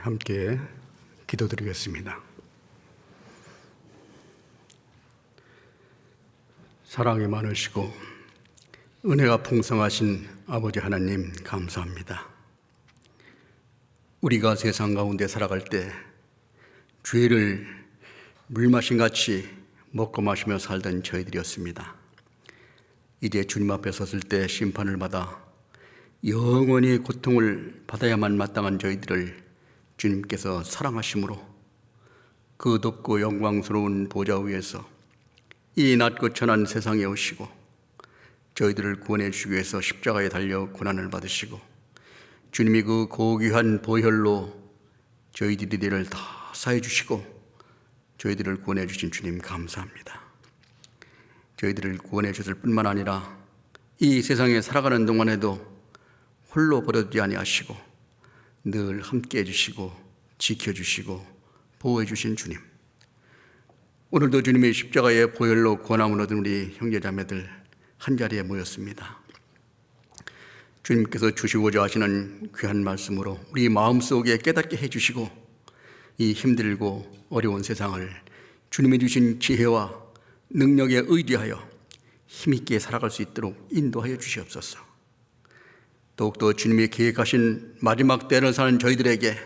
함께 기도드리겠습니다. 사랑이 많으시고 은혜가 풍성하신 아버지 하나님 감사합니다. 우리가 세상 가운데 살아갈 때 죄를 물마신같이 먹고 마시며 살던 저희들이었습니다. 이제 주님 앞에 섰을 때 심판을 받아 영원히 고통을 받아야만 마땅한 저희들을 주님께서 사랑하심으로 그 높고 영광스러운 보좌 위에서 이 낮고 천한 세상에 오시고 저희들을 구원해 주시기 위해서 십자가에 달려 고난을 받으시고 주님이 그 고귀한 보혈로 저희들의 죄를 다 사해 주시고 저희들을 구원해 주신 주님 감사합니다. 저희들을 구원해 주실 뿐만 아니라 이 세상에 살아가는 동안에도 홀로 버려두지 아니하시고 늘 함께 해주시고 지켜주시고 보호해 주신 주님, 오늘도 주님의 십자가의 보혈로 구원함을 얻은 우리 형제자매들 한자리에 모였습니다. 주님께서 주시고자 하시는 귀한 말씀으로 우리 마음속에 깨닫게 해주시고 이 힘들고 어려운 세상을 주님이 주신 지혜와 능력에 의지하여 힘있게 살아갈 수 있도록 인도하여 주시옵소서. 더욱더 주님이 계획하신 마지막 때를 사는 저희들에게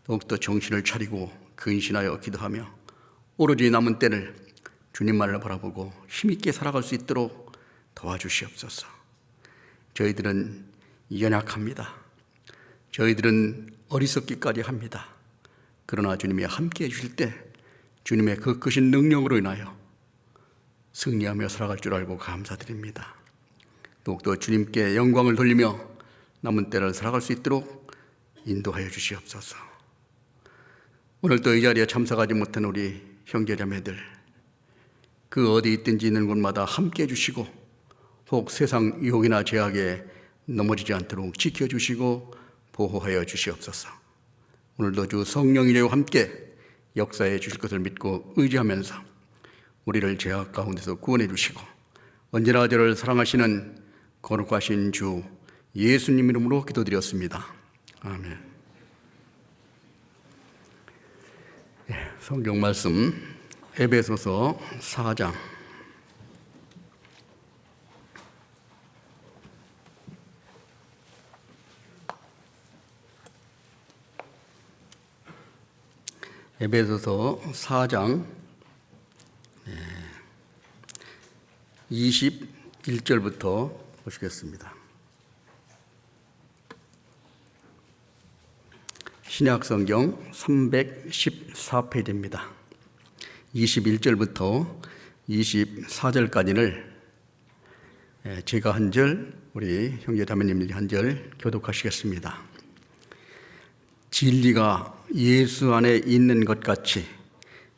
더욱더 정신을 차리고 근신하여 기도하며 오로지 남은 때를 주님만을 바라보고 힘있게 살아갈 수 있도록 도와주시옵소서. 저희들은 연약합니다. 저희들은 어리석기까지 합니다. 그러나 주님이 함께 해주실 때 주님의 그 크신 능력으로 인하여 승리하며 살아갈 줄 알고 감사드립니다. 더욱더 주님께 영광을 돌리며 남은 때를 살아갈 수 있도록 인도하여 주시옵소서. 오늘도 이 자리에 참석하지 못한 우리 형제자매들 그 어디 있든지 있는 곳마다 함께 해주시고 혹 세상 유혹이나 제약에 넘어지지 않도록 지켜주시고 보호하여 주시옵소서. 오늘도 주 성령이와 함께 역사해 주실 것을 믿고 의지하면서 우리를 죄악 가운데서 구원해 주시고 언제나 저를 사랑하시는 거룩하신 주 예수님 이름으로 기도드렸습니다. 아멘. 성경 말씀 에베소서 4장 에베소서 4장 21절부터 보시겠습니다. 신약성경 314페이지입니다. 21절부터 24절까지를 제가 한 절, 우리 형제자매님들이 한 절 교독하시겠습니다. 진리가 예수 안에 있는 것 같이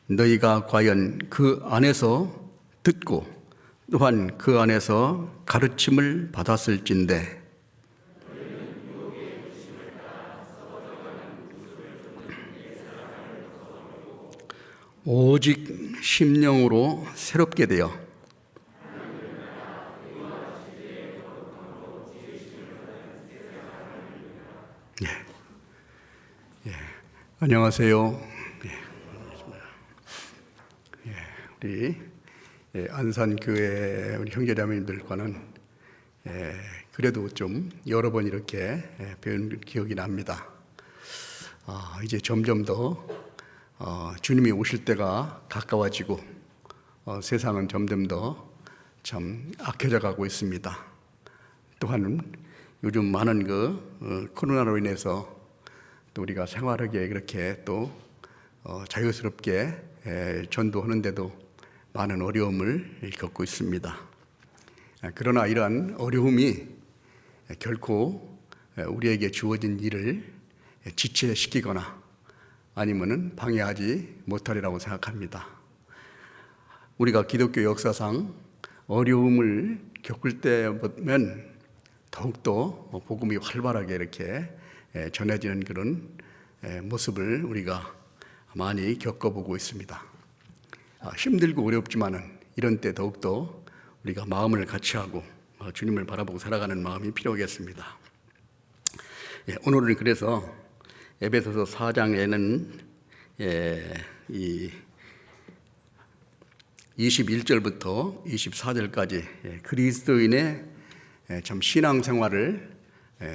너희가 과연 그 안에서 듣고 또한 그 안에서 가르침을 받았을진데 오직 심령으로 새롭게 되어 안녕하세요. 우리 안산교회 우리 형제자매님들과는 그래도 좀 여러 번 이렇게 뵌 기억이 납니다. 이제 점점 더 주님이 오실 때가 가까워지고 세상은 점점 더 참 악해져 가고 있습니다. 또한 요즘 많은 코로나로 인해서 또 우리가 생활하기에 그렇게 또 자유스럽게 전도하는데도 많은 어려움을 겪고 있습니다. 그러나 이러한 어려움이 결코 우리에게 주어진 일을 지체시키거나 아니면은 방해하지 못하리라고 생각합니다. 우리가 기독교 역사상 어려움을 겪을 때 보면 더욱더 복음이 활발하게 이렇게 전해지는 그런 모습을 우리가 많이 겪어보고 있습니다. 힘들고 어렵지만은 이런 때 더욱더 우리가 마음을 같이 하고 주님을 바라보고 살아가는 마음이 필요하겠습니다. 오늘은 그래서 에베소서 4장에는 이 21절부터 24절까지 그리스도인의 참 신앙생활을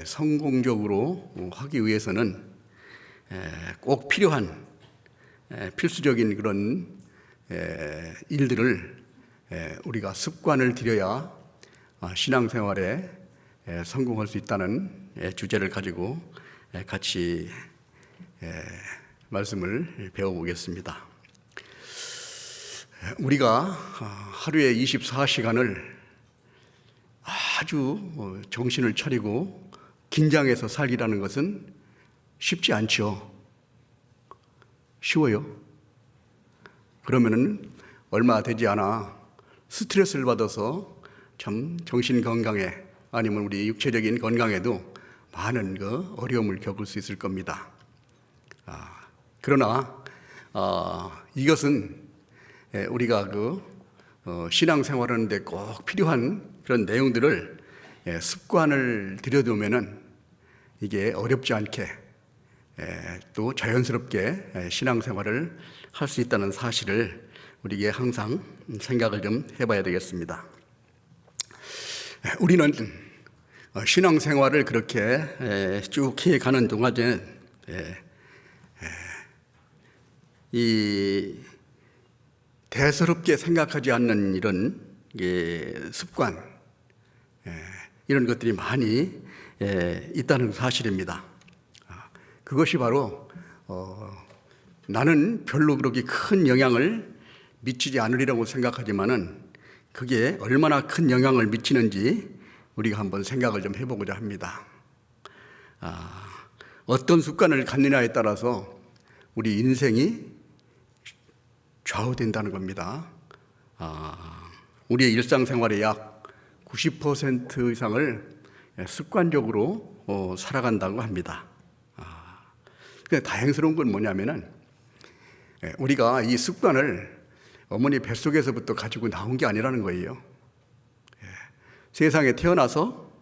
성공적으로 하기 위해서는 꼭 필요한 필수적인 그런 일들을 우리가 습관을 들여야 신앙생활에 성공할 수 있다는 주제를 가지고 같이 말씀을 배워보겠습니다. 우리가 하루에 24시간을 아주 정신을 차리고 긴장해서 살기라는 것은 쉽지 않죠. 쉬워요? 그러면은 얼마 되지 않아 스트레스를 받아서 참 정신 건강에 아니면 우리 육체적인 건강에도 많은 어려움을 겪을 수 있을 겁니다. 그러나 이것은 우리가 신앙생활하는데 꼭 필요한 그런 내용들을 습관을 들여두면은 이게 어렵지 않게 또 자연스럽게 신앙생활을 할 수 있다는 사실을 우리에게 항상 생각을 좀 해봐야 되겠습니다. 우리는 신앙생활을 그렇게 쭉 해가는 동안에 이 대수롭게 생각하지 않는 이런 습관, 이런 것들이 많이 있다는 사실입니다. 그것이 바로 나는 별로 그렇게 큰 영향을 미치지 않으리라고 생각하지만은 그게 얼마나 큰 영향을 미치는지 우리가 한번 생각을 좀 해보고자 합니다. 어떤 습관을 갖느냐에 따라서 우리 인생이 좌우된다는 겁니다. 우리의 일상생활의 약 90% 이상을 습관적으로 살아간다고 합니다. 근데 다행스러운 건 뭐냐면은 우리가 이 습관을 어머니 뱃속에서부터 가지고 나온 게 아니라는 거예요. 세상에 태어나서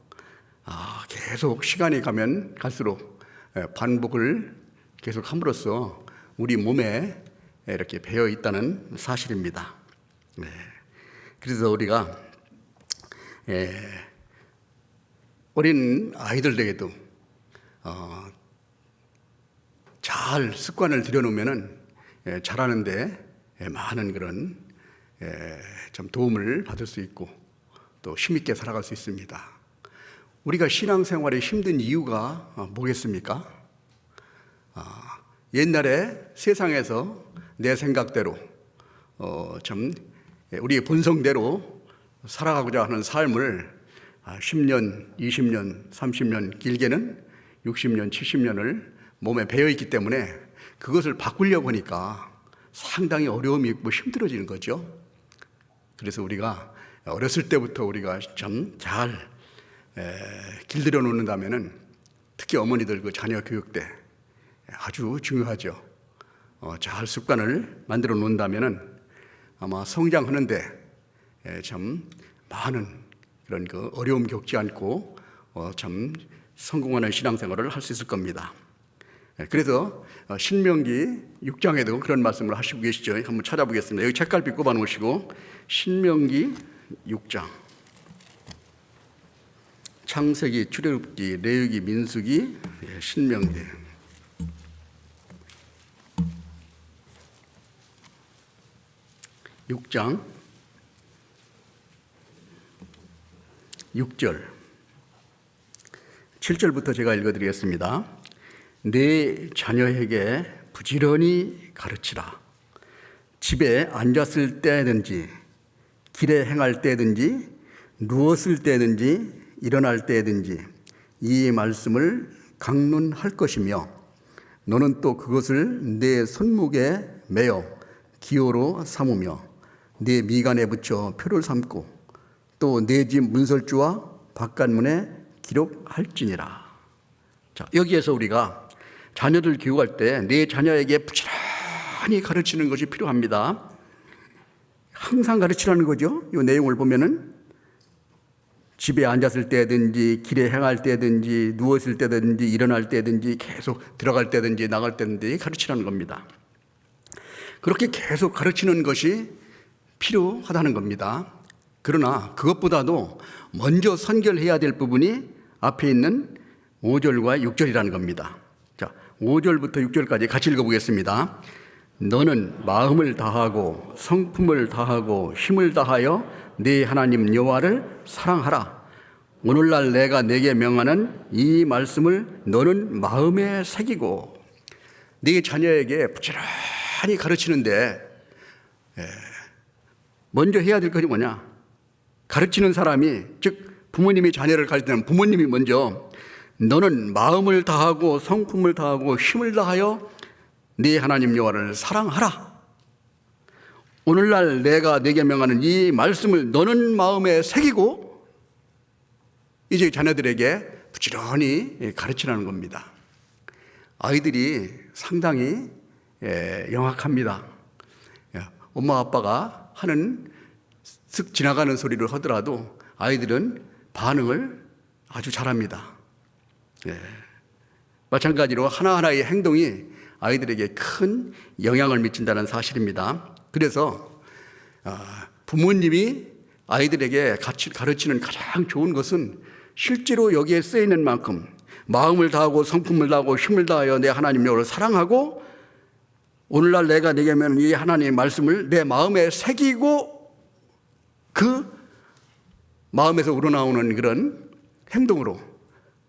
계속 시간이 가면 갈수록 반복을 계속 함으로써 우리 몸에 이렇게 배어 있다는 사실입니다. 그래서 우리가 어린 아이들에게도 잘 습관을 들여놓으면은 자라는데 많은 그런 좀 도움을 받을 수 있고 또 힘있게 살아갈 수 있습니다. 우리가 신앙생활이 힘든 이유가 뭐겠습니까? 옛날에 세상에서 내 생각대로 좀 우리의 본성대로 살아가고자 하는 삶을 10년, 20년, 30년, 길게는 60년, 70년을 몸에 배어있기 때문에 그것을 바꾸려고 하니까 상당히 어려움이 있고 힘들어지는 거죠. 그래서 우리가 어렸을 때부터 우리가 좀 잘 길들여 놓는다면은 특히 어머니들 그 자녀 교육 때 아주 중요하죠. 잘 습관을 만들어 놓는다면은 아마 성장하는데 참 많은 그런 어려움 겪지 않고 참 성공하는 신앙생활을 할 수 있을 겁니다. 그래서 신명기 6장에도 그런 말씀을 하시고 계시죠. 한번 찾아보겠습니다. 여기 책갈피 꼽아 놓으시고 신명기 6장 창세기, 출애굽기, 레위기, 민수기, 신명기 6장 6절 7절부터 제가 읽어드리겠습니다. 내 자녀에게 부지런히 가르치라. 집에 앉았을 때든지 길에 행할 때든지 누웠을 때든지 일어날 때든지 이 말씀을 강론할 것이며 너는 또 그것을 내 손목에 매어 기호로 삼으며 내 미간에 붙여 표를 삼고 또 내 집 문설주와 바깥문에 기록할지니라. 자, 여기에서 우리가 자녀들 교육할 때 내 자녀에게 부지런히 가르치는 것이 필요합니다. 항상 가르치라는 거죠. 이 내용을 보면은 집에 앉았을 때든지 길에 행할 때든지 누웠을 때든지 일어날 때든지 계속 들어갈 때든지 나갈 때든지 가르치라는 겁니다. 그렇게 계속 가르치는 것이 필요하다는 겁니다. 그러나 그것보다도 먼저 선결해야 될 부분이 앞에 있는 5절과 6절이라는 겁니다. 자, 5절부터 6절까지 같이 읽어보겠습니다. 너는 마음을 다하고 성품을 다하고 힘을 다하여 네 하나님 여호와를 사랑하라. 오늘날 내가 네게 명하는 이 말씀을 너는 마음에 새기고. 네 자녀에게 부지런히 가르치는데 먼저 해야 될 것이 뭐냐? 가르치는 사람이, 즉 부모님이 자녀를 가르칠 때는 부모님이 먼저 너는 마음을 다하고 성품을 다하고 힘을 다하여 네 하나님 여호와를 사랑하라. 오늘날 내가 네게 명하는 이 말씀을 너는 마음에 새기고, 이제 자녀들에게 부지런히 가르치라는 겁니다. 아이들이 상당히 영악합니다. 엄마 아빠가 하는 슥 지나가는 소리를 하더라도 아이들은 반응을 아주 잘합니다. 마찬가지로 하나하나의 행동이 아이들에게 큰 영향을 미친다는 사실입니다. 그래서 부모님이 아이들에게 가르치는 가장 좋은 것은 실제로 여기에 쓰여있는 만큼 마음을 다하고 성품을 다하고 힘을 다하여 내 하나님 여호와를 사랑하고 오늘날 내가 네게 명하는 이 하나님의 말씀을 내 마음에 새기고 그 마음에서 우러나오는 그런 행동으로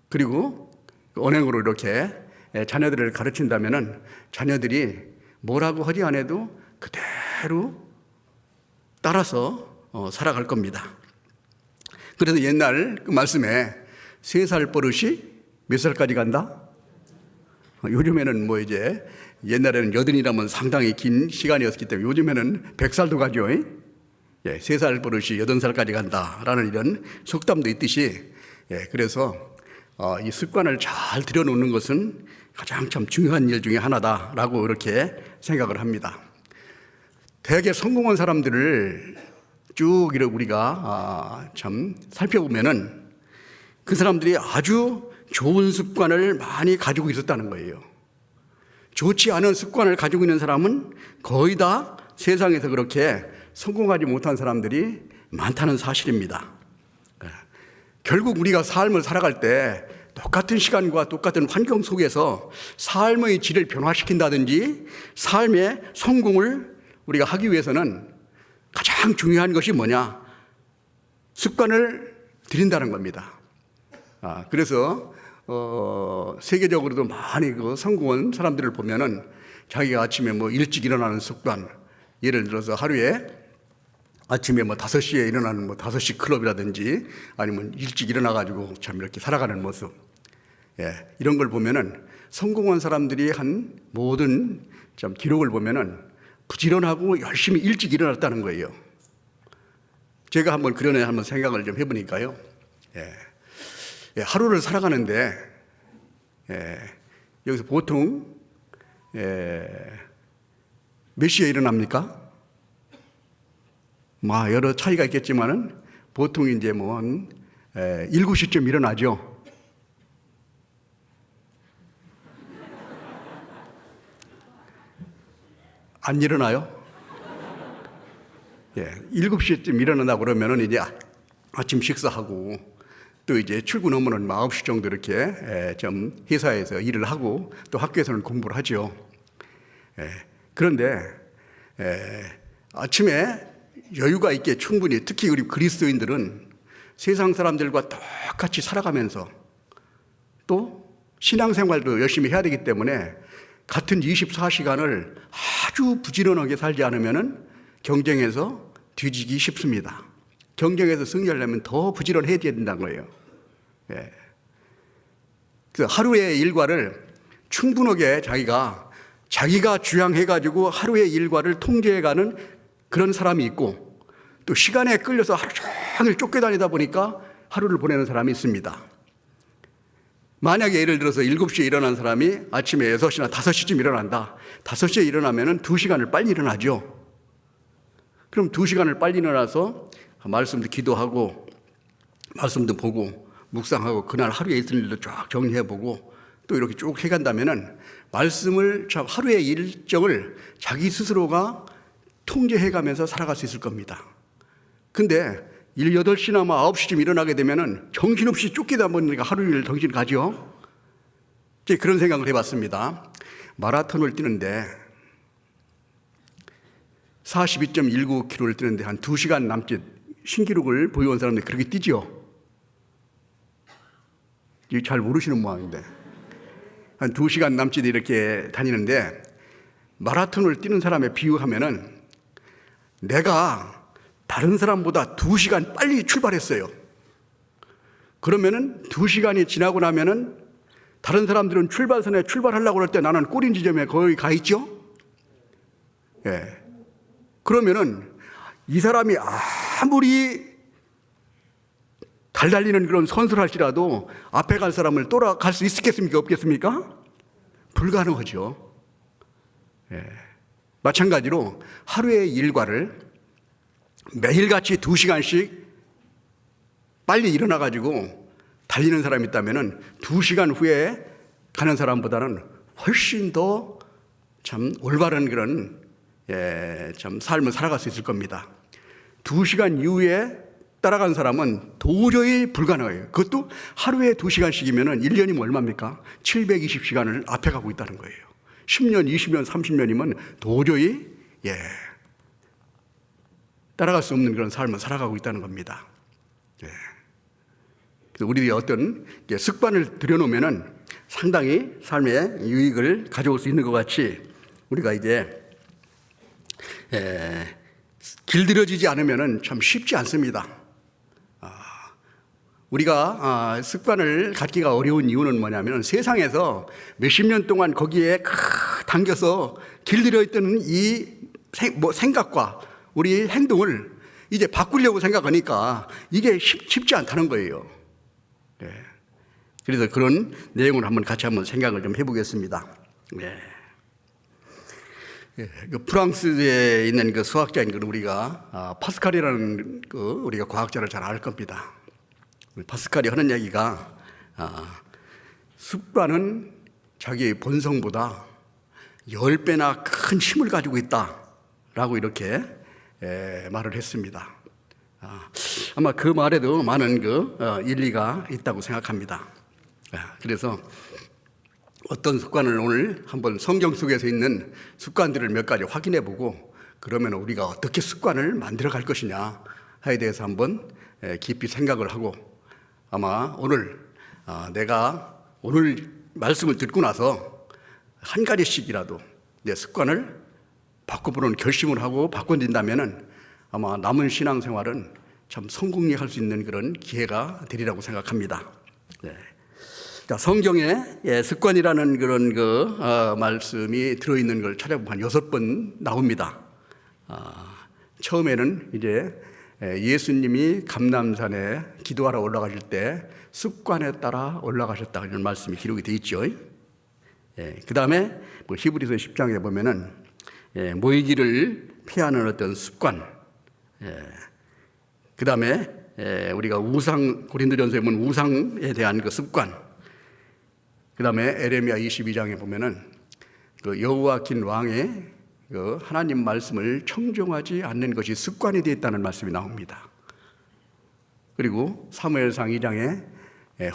그리고 언행으로 이렇게 자녀들을 가르친다면 자녀들이 뭐라고 하지 않아도 그대로 따라서 살아갈 겁니다. 그래서 옛날 그 말씀에 3살 버릇이 몇 살까지 간다? 요즘에는 뭐 이제 옛날에는 80이라면 상당히 긴 시간이었기 때문에 요즘에는 100살도 가죠. 3살 버릇이 80살까지 간다라는 이런 속담도 있듯이, 그래서 이 습관을 잘 들여놓는 것은 가장 참 중요한 일 중에 하나다라고 이렇게 생각을 합니다. 대개 성공한 사람들을 쭉 우리가 참 살펴보면은 그 사람들이 아주 좋은 습관을 많이 가지고 있었다는 거예요. 좋지 않은 습관을 가지고 있는 사람은 거의 다 세상에서 그렇게 성공하지 못한 사람들이 많다는 사실입니다. 결국 우리가 삶을 살아갈 때 똑같은 시간과 똑같은 환경 속에서 삶의 질을 변화시킨다든지 삶의 성공을 우리가 하기 위해서는 가장 중요한 것이 뭐냐? 습관을 들인다는 겁니다. 그래서 세계적으로도 많이 그 성공한 사람들을 보면은 자기가 아침에 뭐 일찍 일어나는 습관, 예를 들어서 하루에 아침에 뭐 5시에 일어나는 뭐 5시 클럽이라든지 아니면 일찍 일어나가지고 참 이렇게 살아가는 모습, 이런 걸 보면은 성공한 사람들이 한 모든 참 기록을 보면은 부지런하고 열심히 일찍 일어났다는 거예요. 제가 한번 그런 애 한번 생각을 좀 해보니까요. 하루를 살아가는데 여기서 보통 몇 시에 일어납니까? 여러 차이가 있겠지만은 보통 이제 뭐 한 7시쯤 일어나죠. 안 일어나요? 7시쯤 일어난다 그러면은 이제 아침 식사하고 또 이제 출근하면은 9시 정도 이렇게 좀 회사에서 일을 하고 또 학교에서는 공부를 하죠. 그런데 아침에 여유가 있게 충분히, 특히 우리 그리스도인들은 세상 사람들과 똑같이 살아가면서 또 신앙생활도 열심히 해야 되기 때문에 같은 24시간을 아주 부지런하게 살지 않으면 경쟁에서 뒤지기 쉽습니다. 경쟁에서 승리하려면 더 부지런해야 된다는 거예요. 그래서 하루의 일과를 충분하게 자기가 주양해가지고 하루의 일과를 통제해가는 그런 사람이 있고, 또 시간에 끌려서 하루 종일 쫓겨다니다 보니까 하루를 보내는 사람이 있습니다. 만약에 예를 들어서 7시에 일어난 사람이 아침에 6시나 5시쯤 일어난다. 5시에 일어나면 2시간을 빨리 일어나죠. 그럼 2시간을 빨리 일어나서 말씀도 기도하고 말씀도 보고 묵상하고 그날 하루에 있을 일도 쫙 정리해보고 또 이렇게 쭉 해간다면은 말씀을 참 하루의 일정을 자기 스스로가 통제해가면서 살아갈 수 있을 겁니다. 근데 8시나 9시쯤 일어나게 되면은 정신없이 쫓기다 보니까 하루 일을 정신 가죠. 그런 생각을 해봤습니다. 마라톤을 뛰는데 42.19km를 뛰는데 한 2시간 남짓 신기록을 보유한 사람들이 그렇게 뛰죠. 잘 모르시는 모양인데 한 2시간 남짓 이렇게 다니는데 마라톤을 뛰는 사람에 비유하면은 내가 다른 사람보다 2시간 빨리 출발했어요. 그러면은 2시간이 지나고 나면은 다른 사람들은 출발선에 출발하려고 할 때 나는 꼬린 지점에 거의 가 있죠. 예. 그러면은 이 사람이 아무리 달리는 그런 선수를 할지라도 앞에 갈 사람을 따라갈 수 있겠습니까? 없겠습니까? 불가능하죠. 예. 마찬가지로 하루의 일과를 매일같이 2시간씩 빨리 일어나가지고 달리는 사람이 있다면 2시간 후에 가는 사람보다는 훨씬 더 참 올바른 그런 참 삶을 살아갈 수 있을 겁니다. 2시간 이후에 따라간 사람은 도저히 불가능해요. 그것도 하루에 2시간씩이면 1년이면 얼마입니까? 720시간을 앞에 가고 있다는 거예요. 10년, 20년, 30년이면 도저히 따라갈 수 없는 그런 삶을 살아가고 있다는 겁니다. 그래서 우리들이 어떤 습관을 들여놓으면 상당히 삶에 유익을 가져올 수 있는 것 같이 우리가 이제 길들여지지 않으면 참 쉽지 않습니다. 우리가 습관을 갖기가 어려운 이유는 뭐냐면 세상에서 몇십 년 동안 거기에 당겨서 길들여 있던 이 생각과 우리 행동을 이제 바꾸려고 생각하니까 이게 쉽지 않다는 거예요. 그래서 그런 내용을 같이 한번 생각을 좀 해보겠습니다. 그 프랑스에 있는 그 수학자인 그 우리가 파스칼이라는 그 우리가 과학자를 잘 알 겁니다. 파스칼이 하는 얘기가 습관은 자기의 본성보다 10배나 큰 힘을 가지고 있다라고 이렇게 말을 했습니다. 아마 그 말에도 많은 그 일리가 있다고 생각합니다. 그래서 어떤 습관을 오늘 한번 성경 속에서 있는 습관들을 몇 가지 확인해 보고 그러면 우리가 어떻게 습관을 만들어 갈 것이냐에 대해서 한번 깊이 생각을 하고 아마 오늘 내가 오늘 말씀을 듣고 나서 한 가지씩이라도 내 습관을 바꿔보는 결심을 하고 바꿔진다면은 아마 남은 신앙생활은 참 성공히 할 수 있는 그런 기회가 되리라고 생각합니다. 자, 성경에 습관이라는 그런 말씀이 들어있는 걸 찾아보면 한 6번 나옵니다. 처음에는 이제 예수님이 감람산에 기도하러 올라가실 때 습관에 따라 올라가셨다 이런 말씀이 기록이 되어 있죠. 그 다음에 히브리서 10장에 보면은 모이기를 피하는 어떤 습관, 그 다음에 우리가 고린도전서에 보면 우상에 대한 그 습관, 그 다음에 에레미야 22장에 보면은 그 여호와긴 왕의 그 하나님 말씀을 청종하지 않는 것이 습관이 되어 있다는 말씀이 나옵니다. 그리고 사무엘상 2장에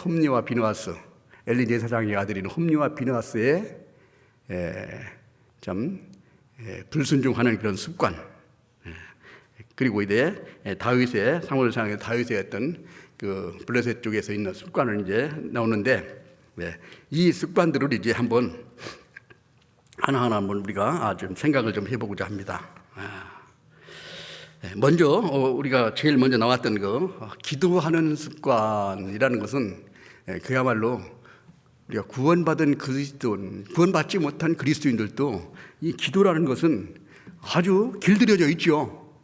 홈리와 비느하스, 엘리 제사장의 아들인 홈리와 비느하스의 참 불순종하는 그런 습관, 그리고 이제 다윗의 사무엘상의 다윗의 어떤 그 블레셋 쪽에서 있는 습관을 이제 나오는데 이 습관들을 이제 한번 하나하나 한번 우리가 좀 생각을 좀 해보고자 합니다. 먼저 우리가 제일 먼저 나왔던 기도하는 습관이라는 것은 그야말로 우리가 구원받은 구원받지 못한 그리스도인들도 이 기도라는 것은 아주 길들여져 있죠.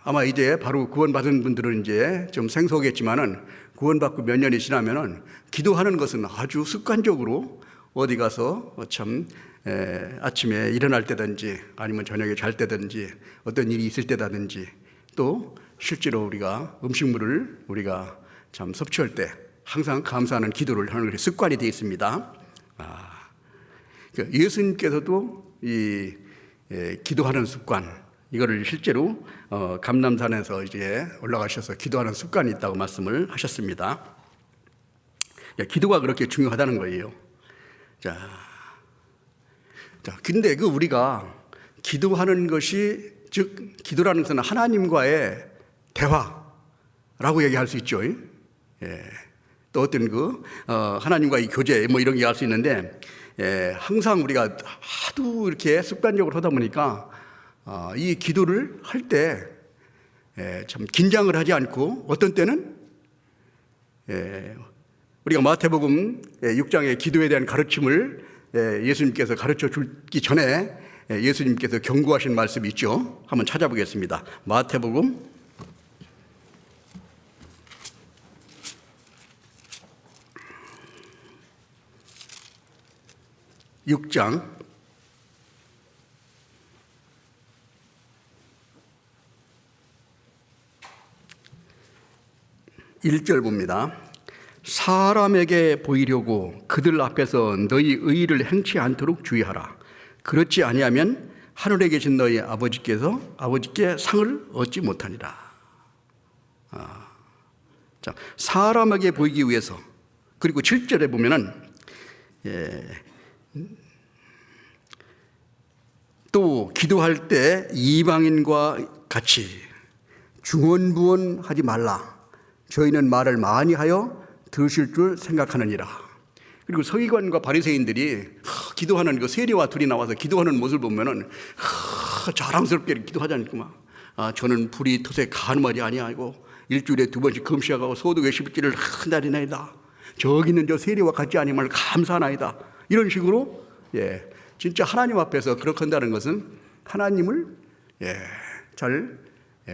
아마 이제 바로 구원받은 분들은 이제 좀 생소하겠지만은 구원받고 몇 년이 지나면은 기도하는 것은 아주 습관적으로 어디 가서 참 아침에 일어날 때든지 아니면 저녁에 잘 때든지 어떤 일이 있을 때라든지 또 실제로 우리가 음식물을 우리가 참 섭취할 때 항상 감사하는 기도를 하는 것이 습관이 되어 있습니다. 예수님께서도 이 기도하는 습관, 이거를 실제로 감람산에서 이제 올라가셔서 기도하는 습관이 있다고 말씀을 하셨습니다. 기도가 그렇게 중요하다는 거예요. 자, 근데 우리가 기도하는 것이, 즉 기도라는 것은 하나님과의 대화라고 얘기할 수 있죠. 또 어떤 하나님과의 교제 뭐 이런 게 할 수 있는데, 항상 우리가 하도 이렇게 습관적으로 하다 보니까 이 기도를 할 때 참 긴장을 하지 않고, 어떤 때는 우리가 마태복음 6장의 기도에 대한 가르침을 예수님께서 가르쳐 주기 전에 예수님께서 경고하신 말씀이 있죠. 한번 찾아보겠습니다. 마태복음 6장 1절 봅니다. 사람에게 보이려고 그들 앞에서 너희 의의를 행치 않도록 주의하라. 그렇지 아니하면 하늘에 계신 너희 아버지께 상을 얻지 못하니라. 자, 사람에게 보이기 위해서. 그리고 7절에 보면은 또 기도할 때 이방인과 같이 중언부언하지 말라. 저희는 말을 많이 하여 들으실 줄 생각하느니라. 그리고 서기관과 바리새인들이 기도하는 세리와 둘이 나와서 기도하는 모습을 보면은 자랑스럽게 기도하지 않고 저는 불이 덫에 가늠하지 아니하고 일주일에 2번씩 금식하고 소득의 11조를 한달이나이다. 저기 있는 저 세리와 같지 아니면 감사하나이다. 이런 식으로 진짜 하나님 앞에서 그렇게 한다는 것은 하나님을 잘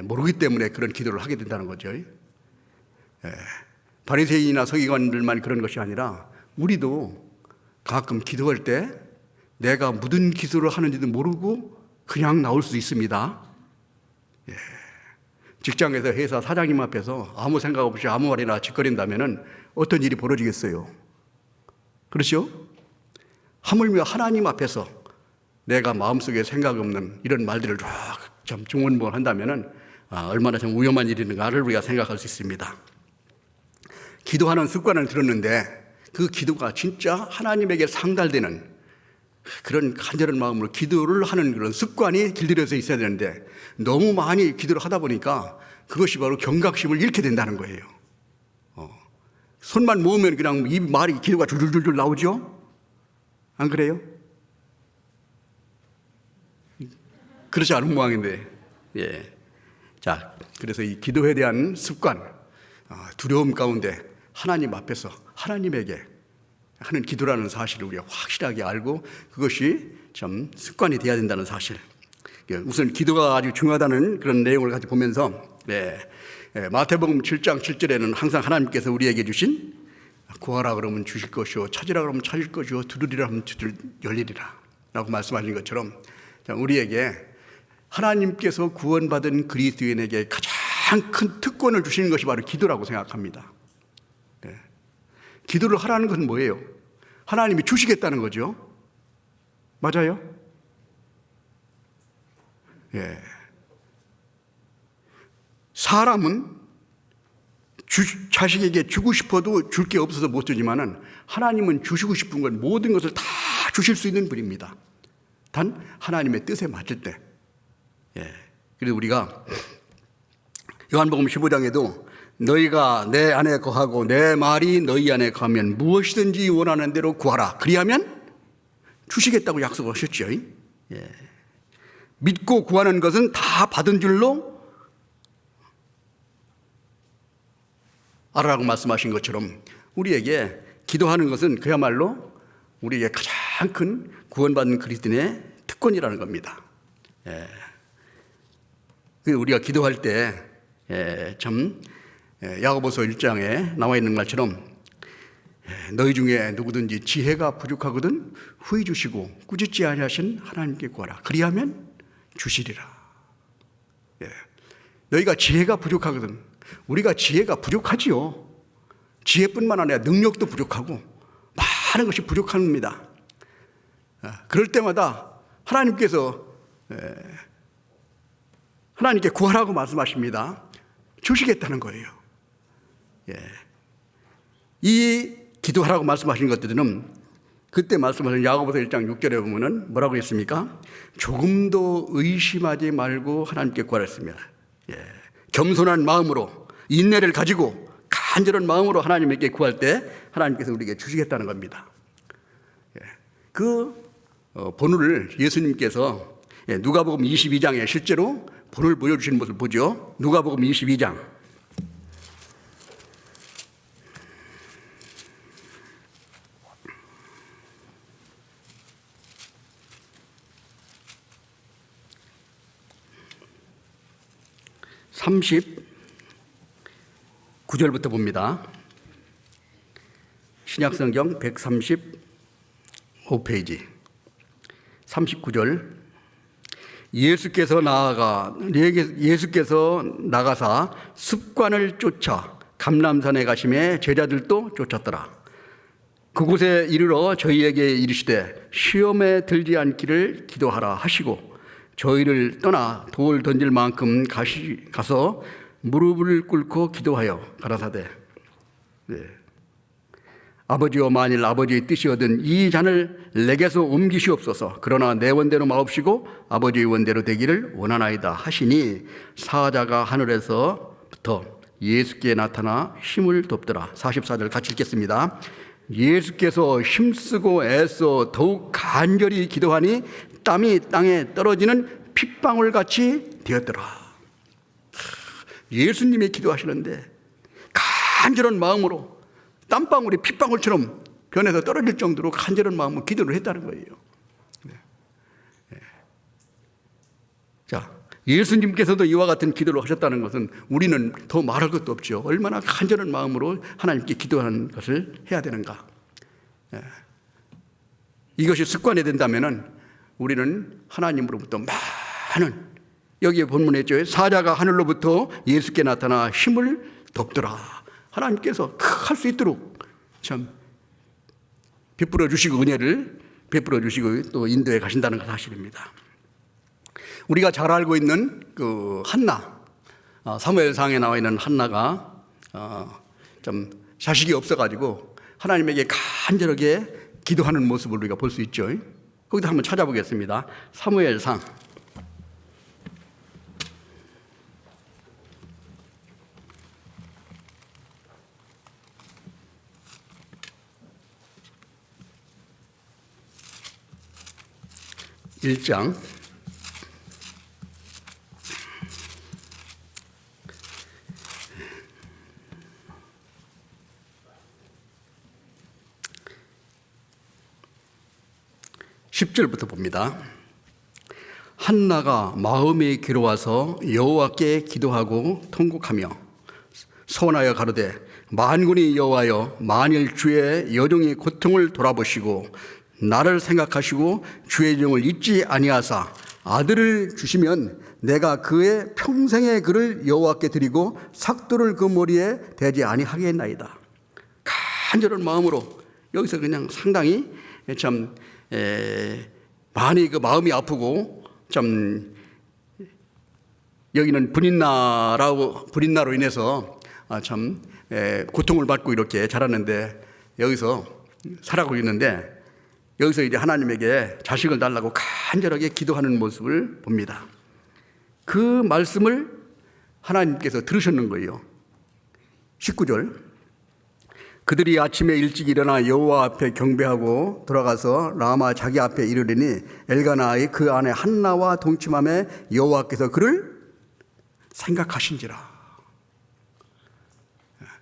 모르기 때문에 그런 기도를 하게 된다는 거죠. 바리새인이나 서기관들만 그런 것이 아니라 우리도 가끔 기도할 때 내가 무슨 기도를 하는지도 모르고 그냥 나올 수 있습니다. 직장에서 회사 사장님 앞에서 아무 생각 없이 아무 말이나 짓거린다면 어떤 일이 벌어지겠어요? 그렇죠? 하물며 하나님 앞에서 내가 마음속에 생각 없는 이런 말들을 좀 중언부언한다면 얼마나 좀 위험한 일인가를 우리가 생각할 수 있습니다. 기도하는 습관을 들었는데 그 기도가 진짜 하나님에게 상달되는 그런 간절한 마음으로 기도를 하는 그런 습관이 길들여져 있어야 되는데 너무 많이 기도를 하다 보니까 그것이 바로 경각심을 잃게 된다는 거예요. 손만 모으면 그냥 이 말이 기도가 줄줄줄 나오죠? 안 그래요? 그렇지 않은 모양인데. 자, 그래서 이 기도에 대한 습관, 두려움 가운데 하나님 앞에서 하나님에게 하는 기도라는 사실을 우리가 확실하게 알고 그것이 참 습관이 되어야 된다는 사실. 우선 기도가 아주 중요하다는 그런 내용을 같이 보면서 마태복음 7장 7절에는 항상 하나님께서 우리에게 주신 구하라 그러면 주실 것이요 찾으라 그러면 찾을 것이요 두드리라 하면 열리리라 라고 말씀하신 것처럼 우리에게 하나님께서 구원받은 그리스도인에게 가장 큰 특권을 주시는 것이 바로 기도라고 생각합니다. 기도를 하라는 것은 뭐예요? 하나님이 주시겠다는 거죠. 맞아요? 사람은 자식에게 주고 싶어도 줄 게 없어서 못 주지만은 하나님은 주시고 싶은 건 모든 것을 다 주실 수 있는 분입니다. 단 하나님의 뜻에 맞을 때. 그래서 우리가 요한복음 15장에도 너희가 내 안에 거하고 내 말이 너희 안에 거하면 무엇이든지 원하는 대로 구하라. 그리하면 주시겠다고 약속하셨죠. 믿고 구하는 것은 다 받은 줄로 알아라고 말씀하신 것처럼 우리에게 기도하는 것은 그야말로 우리에게 가장 큰 구원받는 그리스도인의 특권이라는 겁니다. 우리가 기도할 때 참 야고보서 1장에 나와 있는 말처럼 너희 중에 누구든지 지혜가 부족하거든 후히 주시고 꾸짖지 아니하신 하나님께 구하라. 그리하면 주시리라. 너희가 지혜가 부족하거든. 우리가 지혜가 부족하지요. 지혜뿐만 아니라 능력도 부족하고 많은 것이 부족합니다. 그럴 때마다 하나님께서 하나님께 구하라고 말씀하십니다. 주시겠다는 거예요. 이 기도하라고 말씀하신 것들은 그때 말씀하신 야고보서 1장 6절에 보면은 뭐라고 했습니까? 조금도 의심하지 말고 하나님께 구하랬습니다. 겸손한 마음으로 인내를 가지고 간절한 마음으로 하나님께 구할 때 하나님께서 우리에게 주시겠다는 겁니다. 그 본을 예수님께서 누가복음 22장에 실제로 본을 보여주시는 모습을 보죠. 누가복음 22장 39절부터 봅니다. 신약성경 135페이지 39절. 예수께서 나가사 습관을 쫓아 감람산에 가심에 제자들도 쫓았더라. 그곳에 이르러 저희에게 이르시되 시험에 들지 않기를 기도하라 하시고 저희를 떠나 돌 던질 만큼 가서 무릎을 꿇고 기도하여 가라사대 아버지여, 만일 아버지의 뜻이거든 이 잔을 내게서 옮기시옵소서. 그러나 내 원대로 마옵시고 아버지의 원대로 되기를 원하나이다 하시니 사자가 하늘에서부터 예수께 나타나 힘을 돕더라. 44절 같이 읽겠습니다. 예수께서 힘쓰고 애써 더욱 간절히 기도하니 땀이 땅에 떨어지는 핏방울같이 되었더라. 예수님이 기도하시는데 간절한 마음으로 땀방울이 핏방울처럼 변해서 떨어질 정도로 간절한 마음으로 기도를 했다는 거예요. 자, 예수님께서도 이와 같은 기도를 하셨다는 것은 우리는 더 말할 것도 없죠. 얼마나 간절한 마음으로 하나님께 기도하는 것을 해야 되는가. 이것이 습관이 된다면 우리는 하나님으로부터 많은, 여기에 본문에 있죠. 사자가 하늘로부터 예수께 나타나 힘을 돕더라. 하나님께서 할 수 있도록 참 베풀어 주시고 은혜를 베풀어 주시고 또 인도해 가신다는 것 사실입니다. 우리가 잘 알고 있는 그 한나, 사무엘상에 나와 있는 한나가 좀 자식이 없어가지고 하나님에게 간절하게 기도하는 모습을 우리가 볼 수 있죠. 거기도 한번 찾아보겠습니다. 사무엘상 1장 10절부터 봅니다. 한나가 마음이 괴로워서 여호와께 기도하고 통곡하며 소원하여 가로되 만군의 여호와여, 만일 주의 여종의 고통을 돌아보시고 나를 생각하시고 주의 종을 잊지 아니하사 아들을 주시면 내가 그의 평생의 그를 여호와께 드리고 삭도를 그 머리에 대지 아니하겠나이다. 간절한 마음으로 여기서 그냥 상당히 참 많이 그 마음이 아프고 참 여기는 불인나로 인해서 참 고통을 받고 이렇게 자랐는데 여기서 살아가고 있는데 여기서 이제 하나님에게 자식을 달라고 간절하게 기도하는 모습을 봅니다. 그 말씀을 하나님께서 들으셨는 거예요. 19절. 그들이 아침에 일찍 일어나 여호와 앞에 경배하고 돌아가서 라마 자기 앞에 이르르니 엘가나의 그 아내 한나와 동침함에 여호와께서 그를 생각하신지라.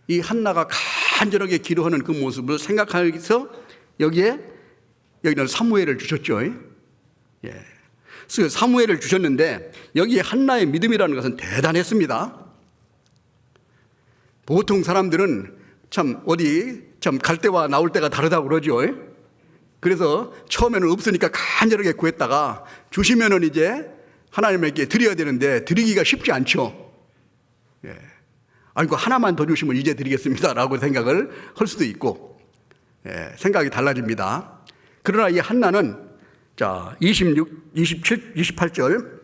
이 한나가 간절하게 기도하는 그 모습을 생각해서 여기는 사무엘을 주셨죠. 그래서 사무엘을 주셨는데 여기에 한나의 믿음이라는 것은 대단했습니다. 보통 사람들은 참 갈 때와 나올 때가 다르다고 그러죠. 그래서 처음에는 없으니까 간절하게 구했다가 주시면은 이제 하나님에게 드려야 되는데 드리기가 쉽지 않죠. 아이고 하나만 더 주시면 이제 드리겠습니다라고 생각을 할 수도 있고, 생각이 달라집니다. 그러나 이 한나는 자 28절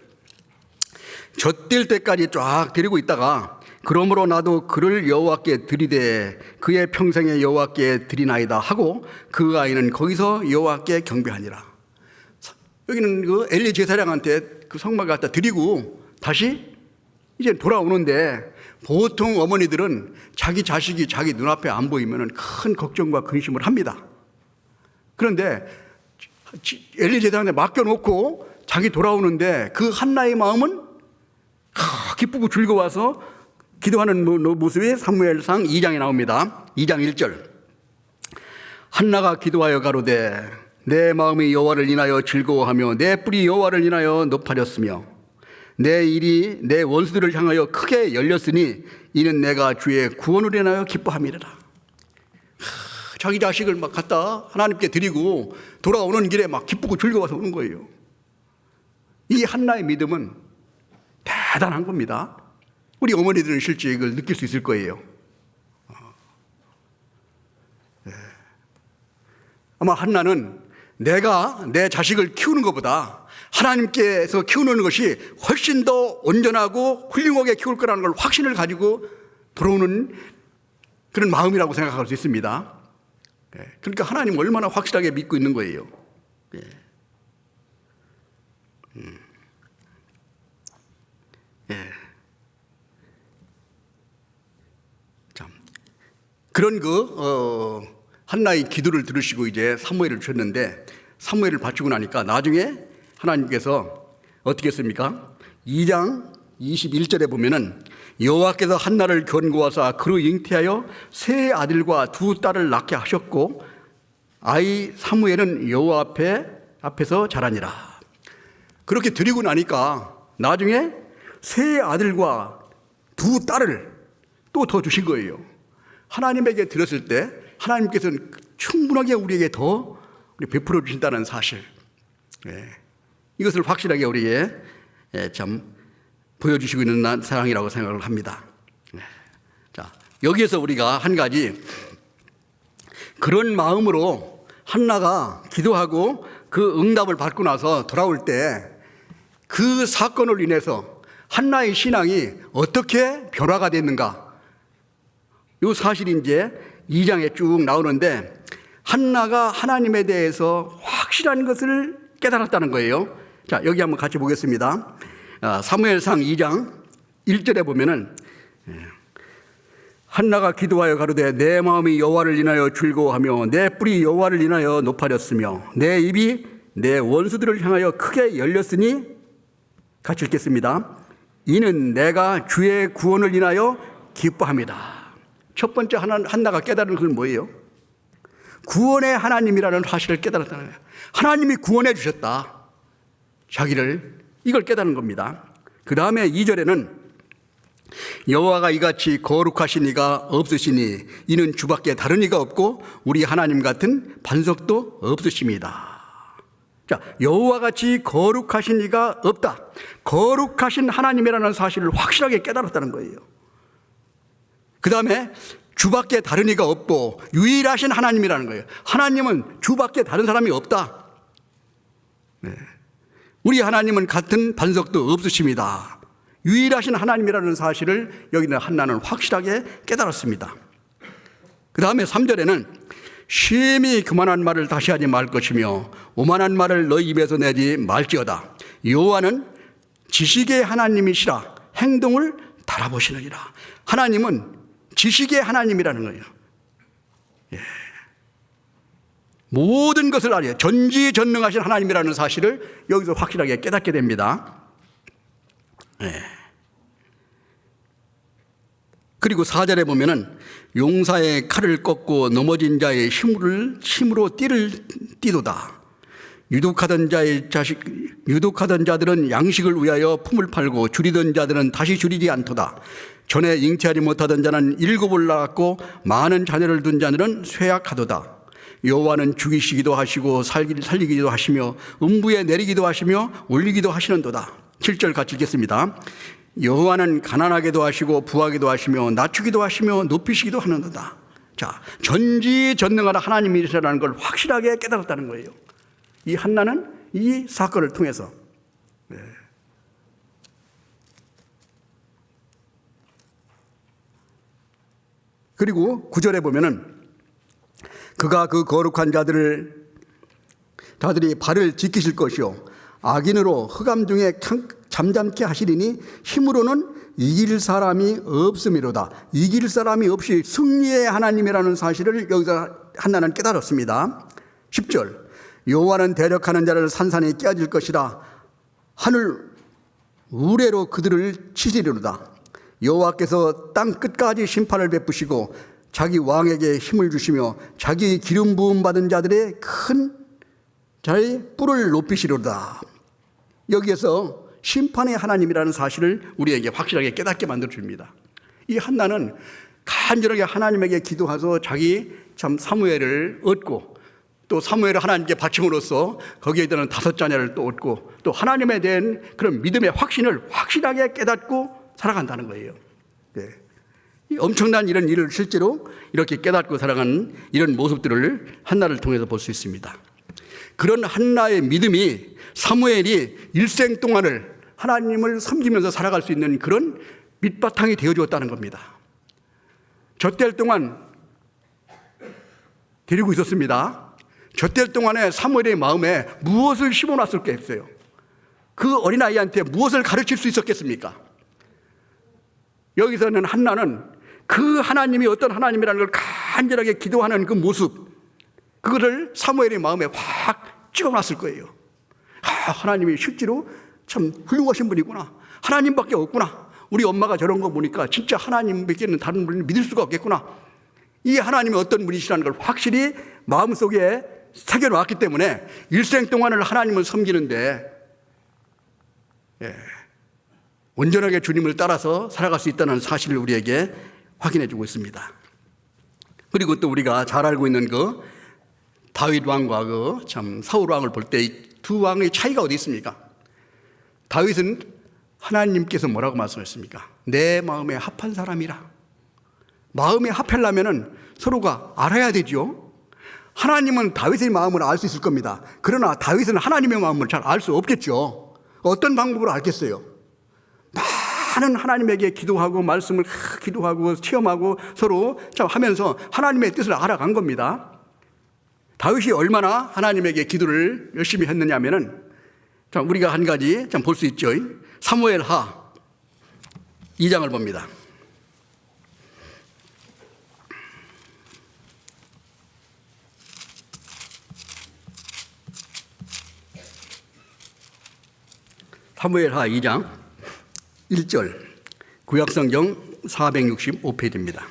젖될 때까지 쫙 데리고 있다가 그러므로 나도 그를 여호와께 드리되 그의 평생에 여호와께 드리나이다 하고 그 아이는 거기서 여호와께 경배하니라. 여기는 그 엘리 제사장한테 그 성막을 갖다 드리고 다시 이제 돌아오는데, 보통 어머니들은 자기 자식이 자기 눈앞에 안 보이면 큰 걱정과 근심을 합니다. 그런데 엘리 제사장한테 맡겨놓고 자기 돌아오는데 그 한나의 마음은 기쁘고 즐거워서 기도하는 모습이 사무엘상 2장에 나옵니다. 2장 1절 한나가 기도하여 가로되 내 마음이 여호와를 인하여 즐거워하며 내 뿔이 여호와를 인하여 높아졌으며 내 일이 내 원수들을 향하여 크게 열렸으니 이는 내가 주의 구원을 인하여 기뻐함이라. 자기 자식을 막 갖다 하나님께 드리고 돌아오는 길에 막 기쁘고 즐거워서 오는 거예요. 이 한나의 믿음은 대단한 겁니다. 우리 어머니들은 실제 이걸 느낄 수 있을 거예요. 아마 한나는 내가 내 자식을 키우는 것보다 하나님께서 키우는 것이 훨씬 더 온전하고 훌륭하게 키울 거라는 걸 확신을 가지고 들어오는 그런 마음이라고 생각할 수 있습니다. 그러니까 하나님 얼마나 확실하게 믿고 있는 거예요. 참 그런 한나의 기도를 들으시고 이제 사무엘을 주셨는데, 사무엘을 바치고 나니까 나중에 하나님께서 어떻게 했습니까? 2장 21절에 보면은 여호와께서 한나를 견고하사 그로 잉태하여 세 아들과 두 딸을 낳게 하셨고 아이 사무엘은 여호와 앞에서 자라니라. 그렇게 드리고 나니까 나중에 세 아들과 두 딸을 또 더 주신 거예요. 하나님에게 드렸을 때 하나님께서는 충분하게 우리에게 더 베풀어 주신다는 사실, 이것을 확실하게 우리에게 참 보여주시고 있는 사랑이라고 생각을 합니다. 자, 여기에서 우리가 한 가지, 그런 마음으로 한나가 기도하고 그 응답을 받고 나서 돌아올 때 그 사건을 인해서 한나의 신앙이 어떻게 변화가 됐는가, 이 사실이 이제 2장에 쭉 나오는데, 한나가 하나님에 대해서 확실한 것을 깨달았다는 거예요. 자, 여기 한번 같이 보겠습니다. 사무엘상 2장 1절에 보면은 한나가 기도하여 가로되 내 마음이 여호와를 인하여 즐거워하며 내 뿔이 여호와를 인하여 높아졌으며 내 입이 내 원수들을 향하여 크게 열렸으니, 같이 읽겠습니다. 이는 내가 주의 구원을 인하여 기뻐합니다. 첫 번째 한나가 깨달은 것은 뭐예요? 구원의 하나님이라는 사실을 깨달았다는 거예요. 하나님이 구원해 주셨다, 자기를. 이걸 깨달은 겁니다. 그 다음에 2절에는 여호와가 이같이 거룩하신 이가 없으시니 이는 주밖에 다른 이가 없고 우리 하나님 같은 반석도 없으십니다. 자, 여호와 같이 거룩하신 이가 없다. 거룩하신 하나님이라는 사실을 확실하게 깨달았다는 거예요. 그 다음에 주밖에 다른 이가 없고 유일하신 하나님이라는 거예요. 하나님은 주밖에 다른 사람이 없다. 우리 하나님은 같은 반석도 없으십니다. 유일하신 하나님이라는 사실을 여기는 한나는 확실하게 깨달았습니다. 그 다음에 3절에는 심히 그만한 말을 다시 하지 말 것이며 오만한 말을 너희 입에서 내지 말지어다. 여호와는 지식의 하나님이시라 행동을 달아보시느니라. 하나님은 지식의 하나님이라는 거예요. 모든 것을 알아요. 전지전능하신 하나님이라는 사실을 여기서 확실하게 깨닫게 됩니다. 그리고 4절에 보면은 용사의 칼을 꺾고 넘어진 자의 힘으로 띠를 띠도다. 유독하던 자들은 양식을 위하여 품을 팔고 줄이던 자들은 다시 줄이지 않도다. 전에 잉태하지 못하던 자는 7을 낳았고 많은 자녀를 둔 자들은 쇠약하도다. 여호와는 죽이시기도 하시고 살리기도 하시며 음부에 내리기도 하시며 올리기도 하시는도다. 7절 같이 읽겠습니다. 여호와는 가난하게도 하시고 부하게도 하시며 낮추기도 하시며 높이시기도 하는도다. 자, 전지전능한 하나님이시라는 걸 확실하게 깨달았다는 거예요. 이 한나는 이 사건을 통해서. 네. 그리고 9절에 보면은 그가 그 거룩한 자들이 발을 지키실 것이요 악인으로 흑암 중에 잠잠케 하시리니 힘으로는 이길 사람이 없음이로다. 이길 사람이 없이 승리의 하나님이라는 사실을 여기서 한나는 깨달았습니다. 10절 여호와는 대적하는 자를 산산이 깨어질 것이라 하늘 우레로 그들을 치시리로다. 여호와께서 땅 끝까지 심판을 베푸시고 자기 왕에게 힘을 주시며 자기 기름 부음 받은 자들의 큰 자의 뿔을 높이시리로다. 여기에서 심판의 하나님이라는 사실을 우리에게 확실하게 깨닫게 만들어줍니다. 이 한나는 간절하게 하나님에게 기도해서 자기 참 사무엘을 얻고 또 사무엘을 하나님께 바침으로써 거기에 대한 5자녀를 또 얻고 또 하나님에 대한 그런 믿음의 확신을 확실하게 깨닫고 살아간다는 거예요. 네. 엄청난 이런 일을 실제로 이렇게 깨닫고 살아가는 이런 모습들을 한나를 통해서 볼 수 있습니다. 그런 한나의 믿음이 사무엘이 일생 동안을 하나님을 섬기면서 살아갈 수 있는 그런 밑바탕이 되어주었다는 겁니다. 젖될 동안 데리고 있었습니다. 젖될 동안에 사무엘의 마음에 무엇을 심어놨을 게 없어요. 그 어린아이한테 무엇을 가르칠 수 있었겠습니까? 여기서는 한나는 그 하나님이 어떤 하나님이라는 걸 간절하게 기도하는 그 모습, 그거를 사무엘의 마음에 확 찍어놨을 거예요. 하나님이 실제로 참 훌륭하신 분이구나. 하나님밖에 없구나. 우리 엄마가 저런 거 보니까 진짜 하나님밖에는 다른 분을 믿을 수가 없겠구나. 이 하나님이 어떤 분이시라는 걸 확실히 마음속에 새겨놓았기 때문에 일생 동안을 하나님을 섬기는데 온전하게 주님을 따라서 살아갈 수 있다는 사실을 우리에게 확인해 주고 있습니다. 그리고 또 우리가 잘 알고 있는 그 다윗 왕과 그 참 사울 왕을 볼 때 두 왕의 차이가 어디 있습니까? 다윗은 하나님께서 뭐라고 말씀하셨습니까? 내 마음에 합한 사람이라. 마음에 합하려면은 서로가 알아야 되죠. 하나님은 다윗의 마음을 알 수 있을 겁니다. 그러나 다윗은 하나님의 마음을 잘 알 수 없겠죠. 어떤 방법으로 알겠어요? 많은 하나님에게 기도하고 말씀을 기도하고 체험하고 서로 참 하면서 하나님의 뜻을 알아간 겁니다. 다윗이 얼마나 하나님에게 기도를 열심히 했느냐 하면은 참 우리가 한 가지 참 볼 수 있죠. 사무엘하 2장을 봅니다. 사무엘하 2장 1절 구약성경 465페이지입니다.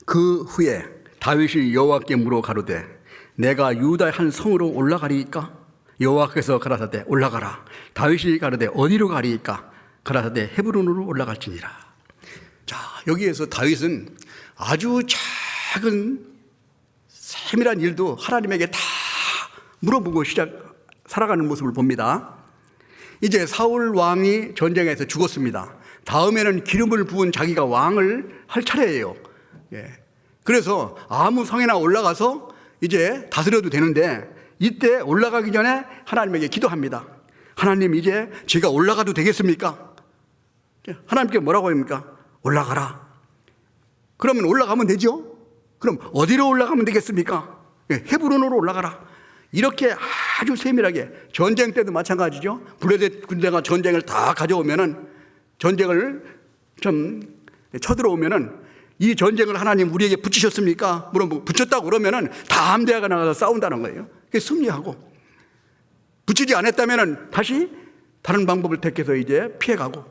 그 후에 다윗이 여호와께 물어 가로되 내가 유다의 한 성으로 올라가리이까? 여호와께서 가라사대 올라가라. 다윗이 가로되 어디로 가리이까? 가라사대 헤브론으로 올라갈지니라. 자, 여기에서 다윗은 아주 작은 세밀한 일도 하나님에게 다 물어보고 살아가는 모습을 봅니다. 이제 사울 왕이 전쟁에서 죽었습니다. 다음에는 기름을 부은 자기가 왕을 할 차례예요. 그래서 아무 성에나 올라가서 이제 다스려도 되는데 이때 올라가기 전에 하나님에게 기도합니다. 하나님, 이제 제가 올라가도 되겠습니까? 하나님께 뭐라고 합니까? 올라가라. 그러면 올라가면 되죠? 그럼 어디로 올라가면 되겠습니까? 헤브론으로 올라가라. 이렇게 아주 세밀하게, 전쟁 때도 마찬가지죠. 블레셋 군대가 전쟁을 다 가져오면은, 전쟁을 좀 쳐들어오면은 이 전쟁을 하나님 우리에게 붙이셨습니까? 물론 붙였다고 그러면은 다 함대가 나가서 싸운다는 거예요. 그게 승리하고, 붙이지 않았다면은 다시 다른 방법을 택해서 이제 피해가고,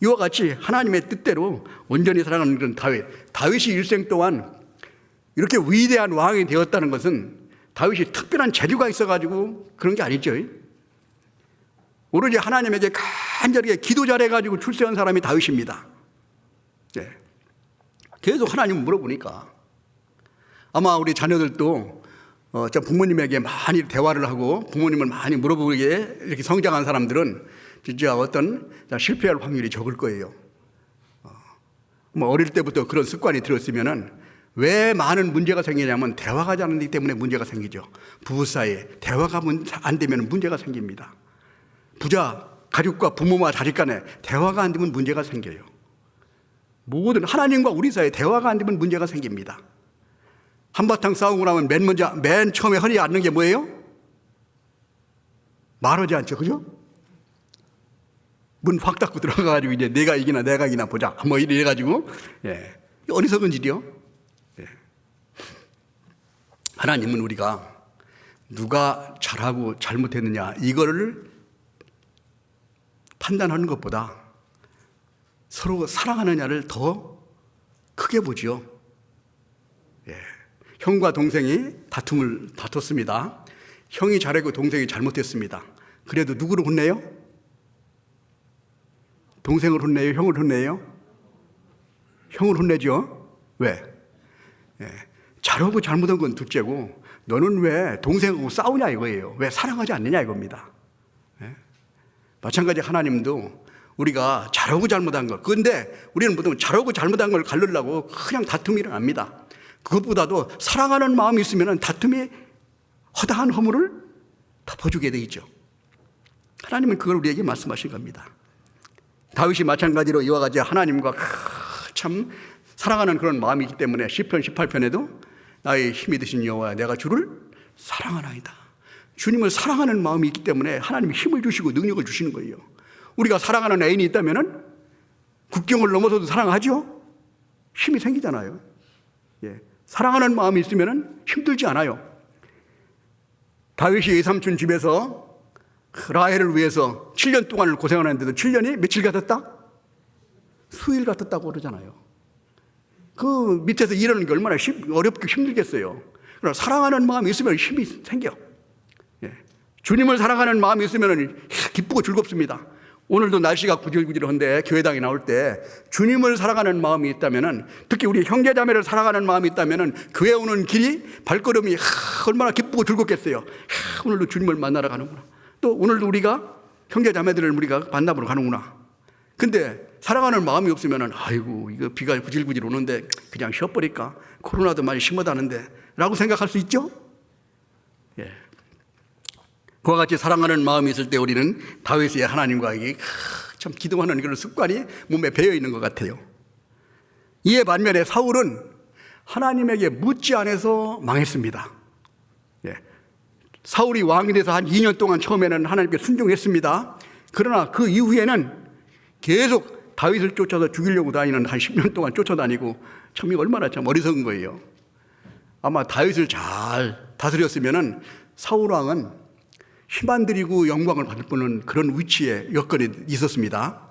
이와 같이 하나님의 뜻대로 온전히 살아가는 그런 다윗이 일생 동안 이렇게 위대한 왕이 되었다는 것은 다윗이 특별한 재주가 있어가지고 그런 게 아니죠. 오로지 하나님에게 간절하게 기도 잘해가지고 출세한 사람이 다윗입니다. 계속 하나님을 물어보니까 아마 우리 자녀들도 저 부모님에게 많이 대화를 하고 부모님을 많이 물어보게 이렇게 성장한 사람들은 진짜 어떤 실패할 확률이 적을 거예요. 뭐 어릴 때부터 그런 습관이 들었으면은 왜 많은 문제가 생기냐면 대화가 잘 안 되기 때문에 문제가 생기죠. 부부 사이에 대화가 안 되면 문제가 생깁니다. 부자, 가족과 부모와 자식 간에 대화가 안 되면 문제가 생겨요. 모든 하나님과 우리 사이에 대화가 안 되면 문제가 생깁니다. 한바탕 싸우고 나면 맨 처음에 허리에 앉는 게 뭐예요? 말하지 않죠, 그죠? 문 확 닫고 들어가가지고 이제 내가 이기나 보자 뭐 이래가지고 어리석은 일이요. 하나님은 우리가 누가 잘하고 잘못했느냐 이거를 판단하는 것보다 서로 사랑하느냐를 더 크게 보죠. 형과 동생이 다퉜습니다. 형이 잘하고 동생이 잘못했습니다. 그래도 누구를 혼내요? 동생을 혼내요? 형을 혼내요? 형을 혼내죠. 왜? 잘하고 잘못한 건 둘째고 너는 왜 동생하고 싸우냐 이거예요. 왜 사랑하지 않느냐 이겁니다. 마찬가지 하나님도 우리가 잘하고 잘못한 것, 그런데 우리는 보통 잘하고 잘못한 걸 가르려고 그냥 다툼이 일어납니다. 그것보다도 사랑하는 마음이 있으면 다툼이 허다한 허물을 덮어주게 돼 있죠. 하나님은 그걸 우리에게 말씀하신 겁니다. 다윗이 마찬가지로 이와 같이 하나님과 참 사랑하는 그런 마음이 있기 때문에 시편 18편에도 나의 힘이 되신 여호와야 내가 주를 사랑하나이다. 주님을 사랑하는 마음이 있기 때문에 하나님이 힘을 주시고 능력을 주시는 거예요. 우리가 사랑하는 애인이 있다면 국경을 넘어서도 사랑하죠. 힘이 생기잖아요. 사랑하는 마음이 있으면 힘들지 않아요. 다윗이 외삼촌 집에서 라헬을 위해서 7년 동안을 고생하는데도 7년이 며칠 같았다? 수일 같았다고 그러잖아요. 그 밑에서 일하는 게 얼마나 어렵고 힘들겠어요. 그러나 사랑하는 마음이 있으면 힘이 생겨. 주님을 사랑하는 마음이 있으면 기쁘고 즐겁습니다. 오늘도 날씨가 구질구질한데 교회당에 나올 때 주님을 사랑하는 마음이 있다면, 특히 우리 형제자매를 사랑하는 마음이 있다면 교회 오는 길이 발걸음이 얼마나 기쁘고 즐겁겠어요. 오늘도 주님을 만나러 가는구나. 또 오늘도 우리가 형제자매들을 우리가 만나보러 가는구나. 근데 사랑하는 마음이 없으면 아이고 이거 비가 구질구질 오는데 그냥 쉬어버릴까, 코로나도 많이 심하다는데 라고 생각할 수 있죠. 그와 같이 사랑하는 마음이 있을 때 우리는 다윗의 하나님과 참 기도하는 그런 습관이 몸에 배어 있는 것 같아요. 이에 반면에 사울은 하나님에게 묻지 않아서 망했습니다. 사울이 왕이 돼서 한 2년 동안 처음에는 하나님께 순종했습니다. 그러나 그 이후에는 계속 다윗을 쫓아서 죽이려고 다니는 한 10년 동안 쫓아다니고 참 얼마나 참 어리석은 거예요. 아마 다윗을 잘 다스렸으면 사울 왕은 힘 안 들이고 영광을 받을 뻔한 그런 위치에 여건이 있었습니다.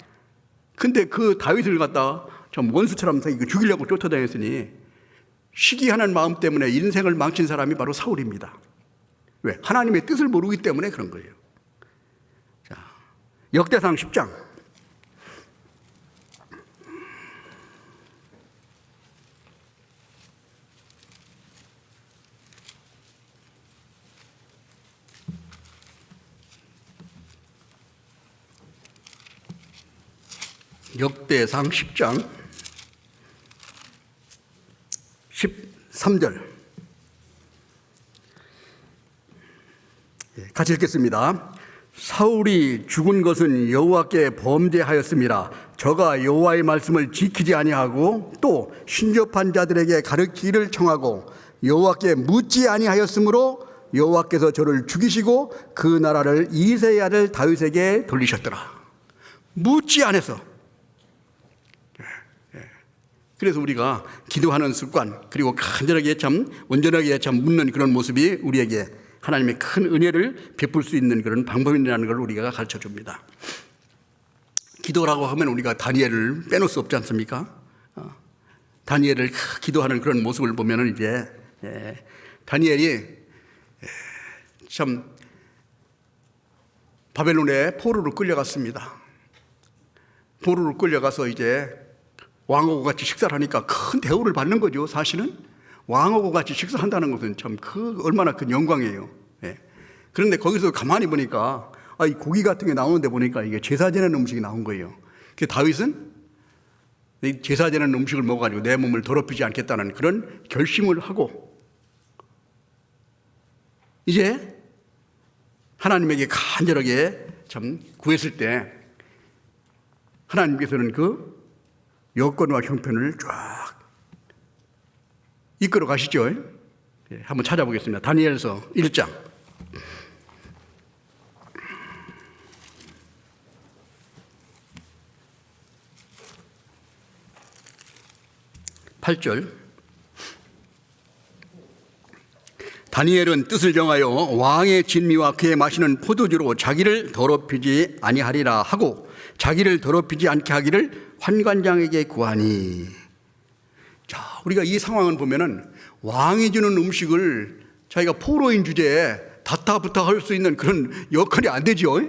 근데 그 다윗을 갖다 좀 원수처럼 죽이려고 쫓아다녔으니 시기하는 마음 때문에 인생을 망친 사람이 바로 사울입니다. 왜? 하나님의 뜻을 모르기 때문에 그런 거예요. 자, 역대상 10장. 역대상 10장 13절 같이 읽겠습니다. 사울이 죽은 것은 여호와께 범죄하였음이라. 저가 여호와의 말씀을 지키지 아니하고 또 신접한 자들에게 가르치기를 청하고 여호와께 묻지 아니하였으므로 여호와께서 저를 죽이시고 그 나라를 이새의 아들 다윗에게 돌리셨더라. 묻지 않아서. 그래서 우리가 기도하는 습관, 그리고 간절하게 참 온전하게 참 묻는 그런 모습이 우리에게 하나님의 큰 은혜를 베풀 수 있는 그런 방법이라는 걸 우리가 가르쳐 줍니다. 기도라고 하면 우리가 다니엘을 빼놓을 수 없지 않습니까? 다니엘을 기도하는 그런 모습을 보면은 이제 다니엘이 참 바벨론에 포로로 끌려갔습니다. 포로로 끌려가서 이제 왕하고 같이 식사를 하니까 큰 대우를 받는 거죠. 사실은 왕하고 같이 식사한다는 것은 참 얼마나 큰 영광이에요. 예. 그런데 거기서 가만히 보니까 이 고기 같은 게 나오는데 보니까 이게 제사 지내는 음식이 나온 거예요. 그 다윗은 이 제사 지내는 음식을 먹어가지고 내 몸을 더럽히지 않겠다는 그런 결심을 하고 이제 하나님에게 간절하게 참 구했을 때 하나님께서는 그 여건과 형편을 쫙 이끌어 가시죠. 예, 한번 찾아보겠습니다. 다니엘서 1장 8절. 다니엘은 뜻을 정하여 왕의 진미와 그의 마시는 포도주로 자기를 더럽히지 아니하리라 하고 자기를 더럽히지 않게 하기를 환관장에게 구하니. 자, 우리가 이 상황을 보면은 왕이 주는 음식을 자기가 포로인 주제에 다타부타 할 수 있는 그런 역할이 안 되죠.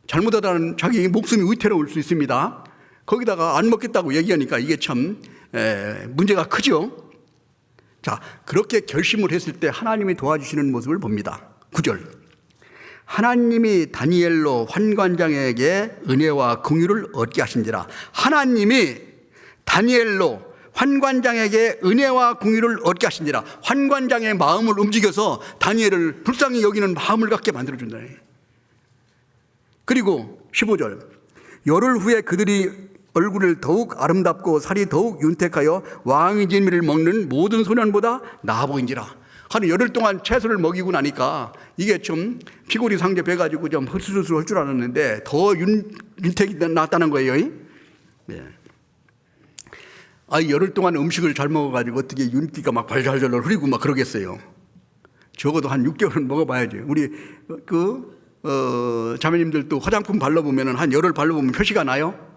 잘못하다는 자기 목숨이 위태로울 수 있습니다. 거기다가 안 먹겠다고 얘기하니까 이게 참 문제가 크죠. 자, 그렇게 결심을 했을 때 하나님이 도와주시는 모습을 봅니다. 9절. 하나님이 다니엘로 환관장에게 은혜와 긍휼을 얻게 하신지라. 하나님이 다니엘로 환관장에게 은혜와 긍휼을 얻게 하신지라. 환관장의 마음을 움직여서 다니엘을 불쌍히 여기는 마음을 갖게 만들어준다. 그리고 15절. 열흘 후에 그들이 얼굴을 더욱 아름답고 살이 더욱 윤택하여 왕의 진미를 먹는 모든 소년보다 나아 보인지라. 한 열흘 동안 채소를 먹이고 나니까 이게 좀 피골이 상접해가지고 좀 헛수술할 줄 알았는데 더 윤택이 났다는 거예요. 네. 열흘 동안 음식을 잘 먹어가지고 어떻게 윤기가 막 발잘잘 흐리고 막 그러겠어요. 적어도 한 6개월은 먹어봐야죠. 우리 자매님들도 화장품 발라보면 한 열흘 발라보면 표시가 나요?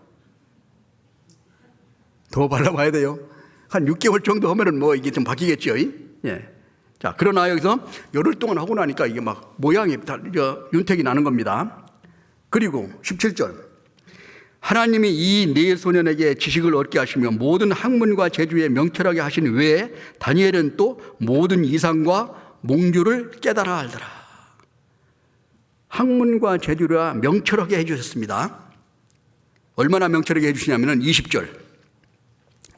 더 발라봐야 돼요. 한 6개월 정도 하면은 뭐 이게 좀 바뀌겠죠. 예. 자, 그러나 여기서 열흘 동안 하고 나니까 이게 막 모양이 윤택이 나는 겁니다. 그리고 17절. 하나님이 이 네 소년에게 지식을 얻게 하시며 모든 학문과 재주에 명철하게 하신 외에 다니엘은 또 모든 이상과 몽주를 깨달아 알더라. 학문과 재주라 명철하게 해주셨습니다. 얼마나 명철하게 해주시냐면 20절.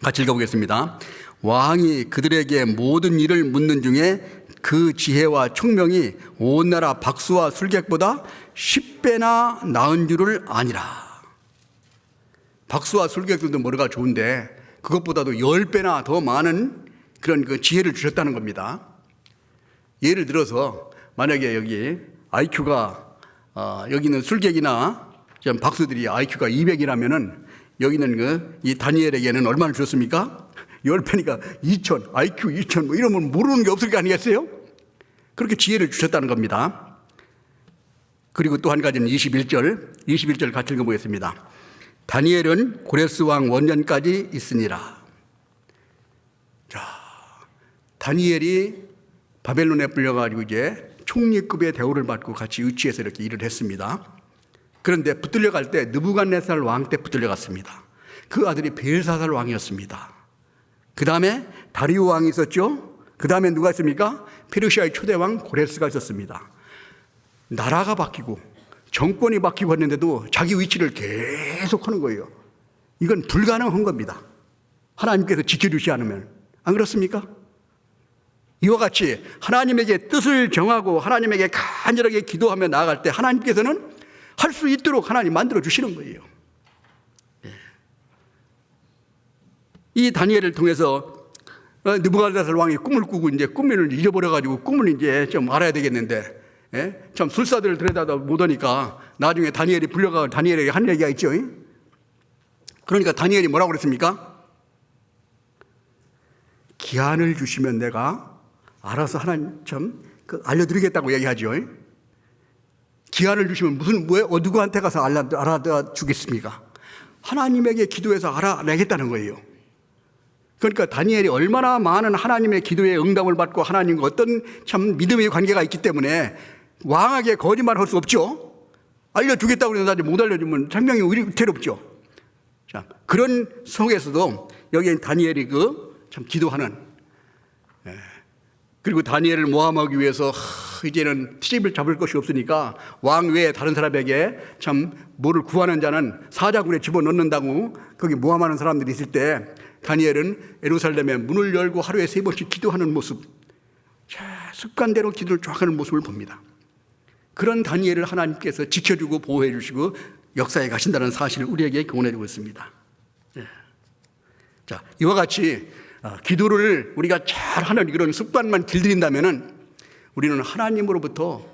같이 읽어보겠습니다. 왕이 그들에게 모든 일을 묻는 중에 그 지혜와 총명이 온 나라 박수와 술객보다 10배나 나은 줄을 아니라. 박수와 술객들도 뭐가 좋은데 그것보다도 10배나 더 많은 그런 그 지혜를 주셨다는 겁니다. 예를 들어서 만약에 여기 IQ가 여기 있는 술객이나 박수들이 IQ가 200이라면은 여기는 이 다니엘에게는 얼마나 줬습니까? 10배니까 2000, IQ 2000 뭐 이러면 모르는 게 없을 거 아니겠어요? 그렇게 지혜를 주셨다는 겁니다. 그리고 또 한 가지는 21절 같이 읽어보겠습니다. 다니엘은 고레스 왕 원년까지 있으니라. 자, 다니엘이 바벨론에 불려가지고 이제 총리급의 대우를 받고 같이 유치해서 이렇게 일을 했습니다. 그런데 붙들려 갈 때 느부갓네살 왕 때 붙들려 갔습니다. 그 아들이 벨사살 왕이었습니다. 그 다음에 다리오 왕이 있었죠. 그 다음에 누가 있습니까? 페르시아의 초대왕 고레스가 있었습니다. 나라가 바뀌고 정권이 바뀌고 했는데도 자기 위치를 계속 하는 거예요. 이건 불가능한 겁니다. 하나님께서 지켜주지 않으면. 안 그렇습니까? 이와 같이 하나님에게 뜻을 정하고 하나님에게 간절하게 기도하며 나아갈 때 하나님께서는 할 수 있도록 하나님 만들어 주시는 거예요. 이 다니엘을 통해서 느부갓네살 왕이 꿈을 꾸고 이제 꿈을 잊어버려가지고 꿈을 이제 좀 알아야 되겠는데, 참 술사들을 들여다다 못하니까 나중에 다니엘이 불려가 다니엘에게 한 얘기가 있죠. 그러니까 다니엘이 뭐라고 그랬습니까? 기한을 주시면 내가 알아서 하나님 좀 알려드리겠다고 얘기하죠. 기한을 주시면 누구한테 가서 알아다 주겠습니까? 하나님에게 기도해서 알아내겠다는 거예요. 그러니까 다니엘이 얼마나 많은 하나님의 기도에 응답을 받고 하나님과 어떤 참 믿음의 관계가 있기 때문에 왕에게 거짓말 할 수 없죠. 알려주겠다고 해서 못 알려주면 생명이 위태롭죠. 자, 그런 속에서도 여기 다니엘이 참 기도하는 그리고 다니엘을 모함하기 위해서 이제는 트집을 잡을 것이 없으니까 왕 외에 다른 사람에게 참 뭐를 구하는 자는 사자굴에 집어넣는다고 거기 모함하는 사람들이 있을 때 다니엘은 예루살렘에 문을 열고 하루에 3번씩 기도하는 모습, 습관대로 기도를 쫙 하는 모습을 봅니다. 그런 다니엘을 하나님께서 지켜주고 보호해 주시고 역사에 가신다는 사실을 우리에게 교훈해 주고 있습니다. 자, 이와 같이 기도를 우리가 잘하는 이런 습관만 길들인다면은 우리는 하나님으로부터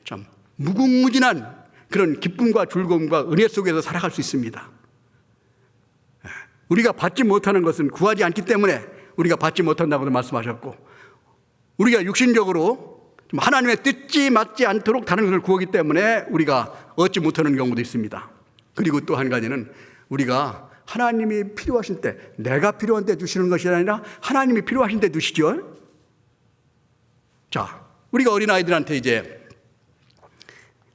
참 무궁무진한 그런 기쁨과 즐거움과 은혜 속에서 살아갈 수 있습니다. 우리가 받지 못하는 것은 구하지 않기 때문에 우리가 받지 못한다고도 말씀하셨고, 우리가 육신적으로 하나님의 뜻이 맞지 않도록 다른 것을 구하기 때문에 우리가 얻지 못하는 경우도 있습니다. 그리고 또 한 가지는 우리가 하나님이 필요하신 때, 내가 필요한 때 주시는 것이 아니라 하나님이 필요하신 때 주시죠. 자, 우리가 어린아이들한테 이제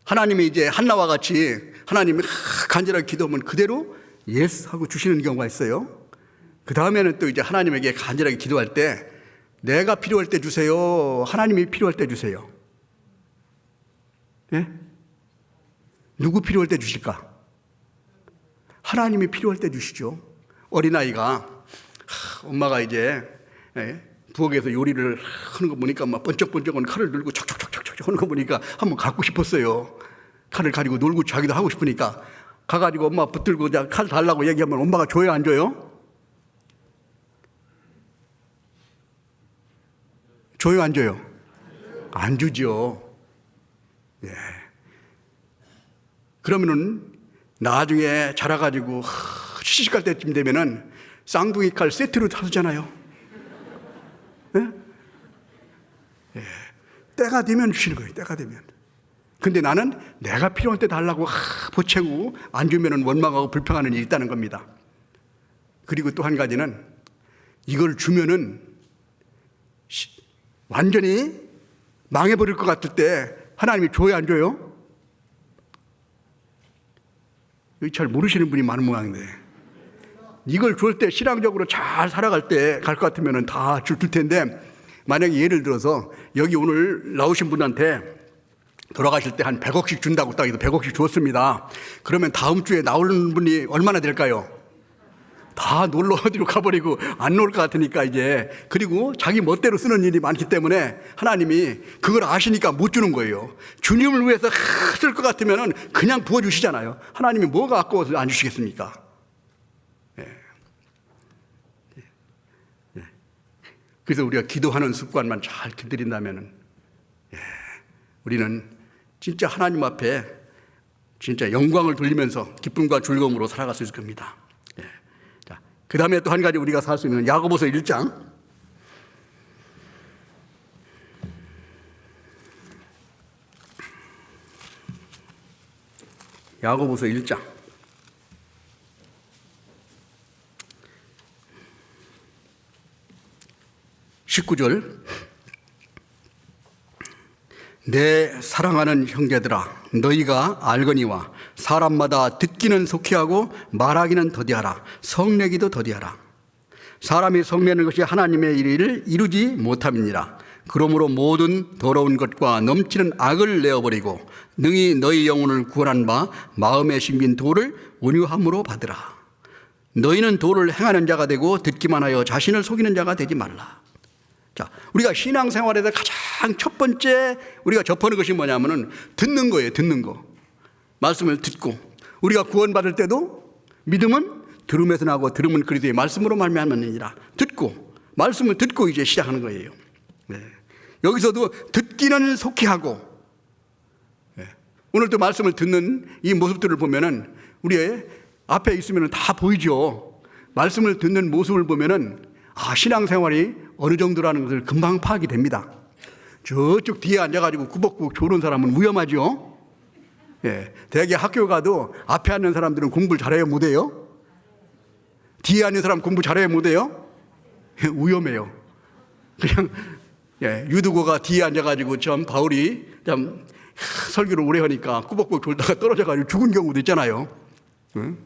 하나님이 이제 한나와 같이 하나님이 간절하게 기도하면 그대로 예스 하고 주시는 경우가 있어요. 그 다음에는 또 이제 하나님에게 간절하게 기도할 때 내가 필요할 때 주세요, 하나님이 필요할 때 주세요. 예? 누구 필요할 때 주실까? 하나님이 필요할 때 주시죠. 어린아이가 엄마가 이제 부엌에서 요리를 하는 거 보니까 막 번쩍번쩍한 칼을 들고 척척척척 하는 거 보니까 한번 갖고 싶었어요. 칼을 가지고 놀고 자기도 하고 싶으니까 가가지고 엄마 붙들고 칼 달라고 얘기하면 엄마가 줘요, 안 줘요? 줘요, 안 줘요? 안 주죠. 예. 그러면은 나중에 자라가지고 시집갈 때쯤 되면은 쌍둥이 칼 세트로 사주잖아요. 예? 예. 때가 되면 주시는 거예요. 때가 되면. 근데 나는 내가 필요한 때 달라고 보채고 안 주면은 원망하고 불평하는 일이 있다는 겁니다. 그리고 또 한 가지는 이걸 주면은 완전히 망해버릴 것 같을 때 하나님이 줘요, 안 줘요? 여기 잘 모르시는 분이 많은 모양인데, 이걸 줄 때 신앙적으로 잘 살아갈 때 갈 것 같으면 다 줄 텐데, 만약에 예를 들어서 여기 오늘 나오신 분한테 돌아가실 때 한 100억씩 준다고 딱 해서 100억씩 주었습니다. 그러면 다음 주에 나오는 분이 얼마나 될까요? 다 놀러 어디로 가버리고 안 나올 것 같으니까 이제, 그리고 자기 멋대로 쓰는 일이 많기 때문에 하나님이 그걸 아시니까 못 주는 거예요. 주님을 위해서 쓸 것 같으면 그냥 부어주시잖아요. 하나님이 뭐가 아까워서 안 주시겠습니까? 그래서 우리가 기도하는 습관만 잘 길들인다면 우리는 진짜 하나님 앞에 진짜 영광을 돌리면서 기쁨과 즐거움으로 살아갈 수 있을 겁니다. 자, 그 다음에 또 한 가지 우리가 살 수 있는 야고보서 1장. 야고보서 1장. (19절) 내 사랑하는 형제들아, 너희가 알거니와 사람마다 듣기는 속히하고 말하기는 더디하라. 성내기도 더디하라. 사람이 성내는 것이 하나님의 일을 이루지 못함이니라. 그러므로 모든 더러운 것과 넘치는 악을 내어버리고 능히 너희 영혼을 구원한 바 마음에 심긴 도를 온유함으로 받으라. 너희는 도를 행하는 자가 되고 듣기만 하여 자신을 속이는 자가 되지 말라. 자, 우리가 신앙생활에서 가장 첫 번째 우리가 접하는 것이 뭐냐면은 듣는 거예요. 듣는 거. 말씀을 듣고, 우리가 구원받을 때도 믿음은 들음에서 나고 들음은 그리스도의 말씀으로 말미암았느니라. 듣고, 말씀을 듣고 이제 시작하는 거예요. 네. 여기서도 듣기는 속히 하고, 네. 오늘 또 말씀을 듣는 이 모습들을 보면은 우리의 앞에 있으면 다 보이죠. 말씀을 듣는 모습을 보면은 신앙생활이 어느 정도라는 것을 금방 파악이 됩니다. 저쪽 뒤에 앉아가지고 꾸벅꾸벅 조는 사람은 위험하죠. 예, 대개 학교 가도 앞에 앉는 사람들은 공부를 잘해요, 못해요? 뒤에 앉는 사람 공부 잘해요, 못해요? 위험해요. 그냥 유두고가 뒤에 앉아가지고 참 바울이 참 설교를 오래 하니까 꾸벅꾸벅 졸다가 떨어져가지고 죽은 경우도 있잖아요. 응?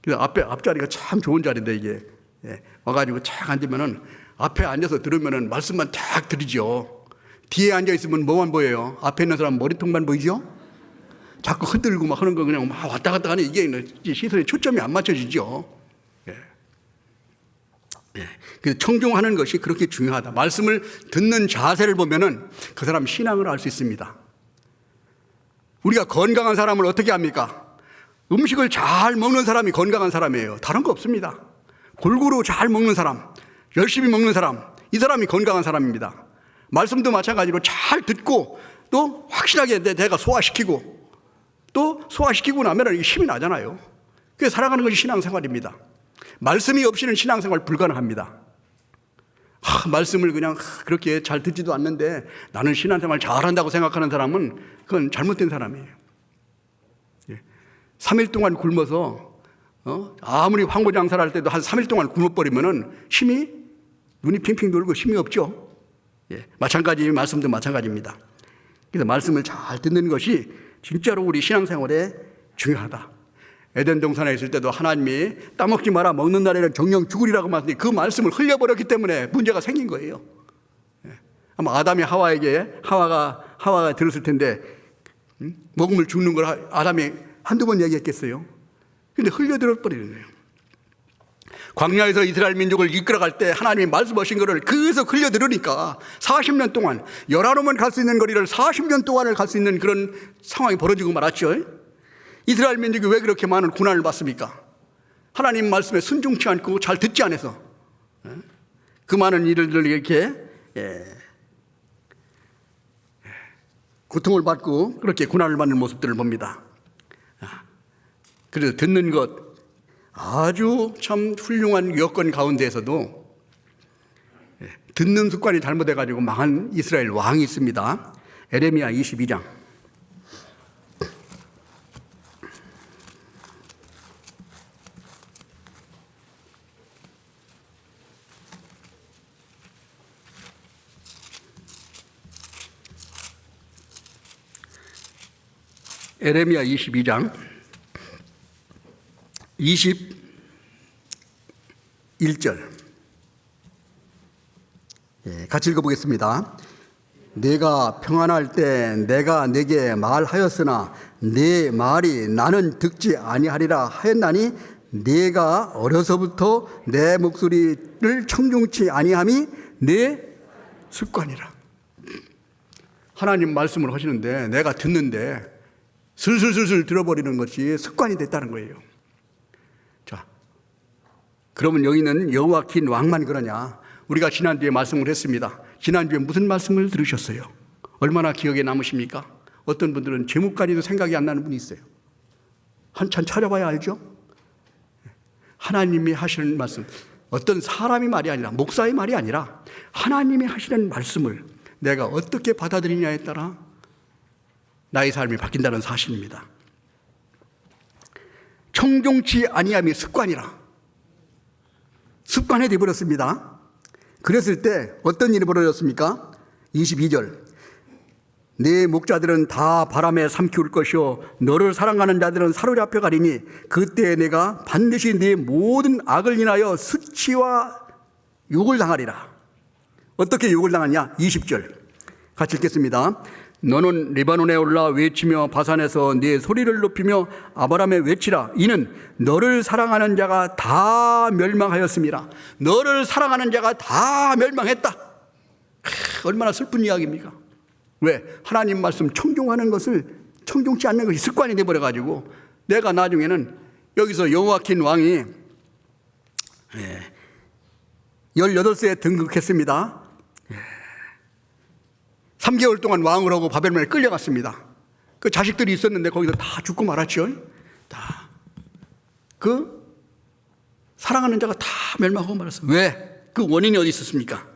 그래서 앞자리가 참 좋은 자리인데 이게 와가지고 착 앉으면은 앞에 앉아서 들으면 말씀만 딱 들리죠. 뒤에 앉아있으면 뭐만 보여요? 앞에 있는 사람 머리통만 보이죠? 자꾸 흔들고 막 하는 거 그냥 막 왔다 갔다 하는 이게 시선에 초점이 안 맞춰지죠. 예. 예. 그래서 청종하는 것이 그렇게 중요하다. 말씀을 듣는 자세를 보면은 그 사람 신앙을 알 수 있습니다. 우리가 건강한 사람을 어떻게 합니까? 음식을 잘 먹는 사람이 건강한 사람이에요. 다른 거 없습니다. 골고루 잘 먹는 사람, 열심히 먹는 사람, 이 사람이 건강한 사람입니다. 말씀도 마찬가지로 잘 듣고 또 확실하게 내가 소화시키고 또 소화시키고 나면 힘이 나잖아요. 그래서 살아가는 것이 신앙생활입니다. 말씀이 없이는 신앙생활 불가능합니다. 말씀을 그냥 그렇게 잘 듣지도 않는데 나는 신앙생활 잘한다고 생각하는 사람은 그건 잘못된 사람이에요. 3일 동안 굶어서 아무리 황고장사를 할 때도 한 3일 동안 굶어버리면 힘이 눈이 핑핑 돌고 힘이 없죠. 마찬가지 말씀도 마찬가지입니다. 그래서 말씀을 잘 듣는 것이 진짜로 우리 신앙생활에 중요하다. 에덴 동산에 있을 때도 하나님이 따먹지 마라, 먹는 날에는 정령 죽으리라고 말했는데 그 말씀을 흘려버렸기 때문에 문제가 생긴 거예요. 아마 아담이 하와가 들었을 텐데 먹으면 죽는 걸 아담이 한두 번 얘기했겠어요. 근데 흘려들어버리는 거예요. 광야에서 이스라엘 민족을 이끌어갈 때 하나님이 말씀하신 것을 계속 흘려들으니까 40년 동안 열아로만 갈 수 있는 거리를 40년 동안을 갈 수 있는 그런 상황이 벌어지고 말았죠. 이스라엘 민족이 왜 그렇게 많은 고난을 받습니까? 하나님 말씀에 순종치 않고 잘 듣지 않아서 그 많은 일들을 이렇게 고통을 받고 그렇게 고난을 받는 모습들을 봅니다. 그래서 듣는 것 아주 참 훌륭한 여건 가운데에서도 듣는 습관이 잘못돼가지고 망한 이스라엘 왕이 있습니다. 에레미야 22장. 에레미야 22장 21절 같이 읽어보겠습니다. 내가 평안할 때 내가 내게 말하였으나 내 말이 나는 듣지 아니하리라 하였나니 내가 어려서부터 내 목소리를 청종치 아니함이 내 습관이라. 하나님 말씀을 하시는데 내가 듣는데 슬슬슬슬 들어버리는 것이 습관이 됐다는 거예요. 자, 그러면 여기는 여호와킨 왕만 그러냐? 우리가 지난주에 말씀을 했습니다. 지난주에 무슨 말씀을 들으셨어요? 얼마나 기억에 남으십니까? 어떤 분들은 제목까지도 생각이 안 나는 분이 있어요. 한참 찾아봐야 알죠? 하나님이 하시는 말씀, 어떤 사람이 말이 아니라 목사의 말이 아니라 하나님이 하시는 말씀을 내가 어떻게 받아들이냐에 따라 나의 삶이 바뀐다는 사실입니다. 청종치 아니함이 습관이라. 습관이 되어버렸습니다. 그랬을 때 어떤 일이 벌어졌습니까? 22절. 내 목자들은 다 바람에 삼키울 것이요 너를 사랑하는 자들은 사로잡혀 가리니 그때 내가 반드시 네 모든 악을 인하여 수치와 욕을 당하리라. 어떻게 욕을 당하냐? 20절 같이 읽겠습니다. 너는 리바논에 올라 외치며 바산에서 네 소리를 높이며 아바람에 외치라. 이는 너를 사랑하는 자가 다 멸망하였습니다. 너를 사랑하는 자가 다 멸망했다. 얼마나 슬픈 이야기입니까? 왜? 하나님 말씀 청종하는 것을 청종치 않는 것이 습관이 되어버려가지고 내가 나중에는 여기서 여호와킨 왕이 18세에 등극했습니다. 3개월 동안 왕을 하고 바벨론에 끌려갔습니다. 그 자식들이 있었는데 거기서 다 죽고 말았죠. 다. 그 사랑하는 자가 다 멸망하고 말았어요. 왜? 그 원인이 어디 있었습니까?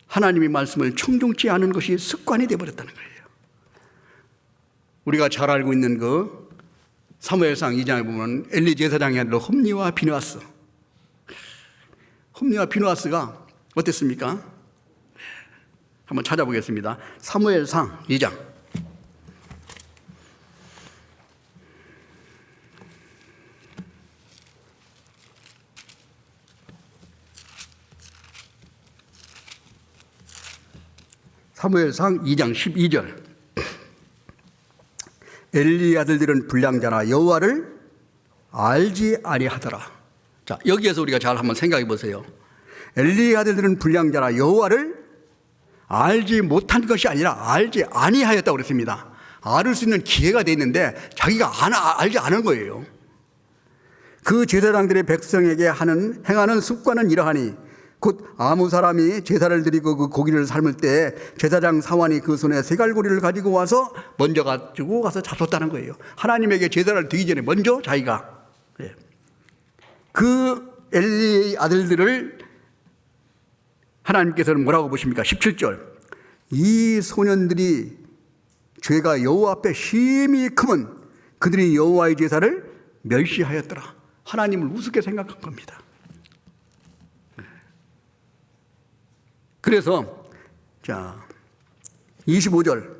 하나님의 말씀을 청종치 않은 것이 습관이 되어버렸다는 거예요. 우리가 잘 알고 있는 그 사무엘상 2장에 보면 엘리 제사장의 아들 홈니와 비느하스. 홈니와 비느하스가 어땠습니까? 한번 찾아보겠습니다. 사무엘상 2장. 사무엘상 2장 12절. 엘리의 아들들은 불량자나 여호와를 알지 아니하더라. 자, 여기에서 우리가 잘 한번 생각해 보세요. 엘리의 아들들은 불량자나 여호와를 알지 못한 것이 아니라 알지 아니하였다고 그랬습니다. 알을 수 있는 기회가 돼 있는데 자기가 알지 않은 거예요. 그 제사장들의 백성에게 행하는 습관은 이러하니 곧 아무 사람이 제사를 드리고 그 고기를 삶을 때 제사장 사환이 그 손에 세갈고리를 가지고 와서 먼저 가지고 가서 잡섰다는 거예요. 하나님에게 제사를 드리기 전에 먼저 자기가. 그 엘리의 아들들을 하나님께서는 뭐라고 보십니까? 17절. 이 소년들이 죄가 여호와 앞에 심히 크면 그들이 여호와의 제사를 멸시하였더라. 하나님을 우습게 생각한 겁니다. 그래서 자 25절,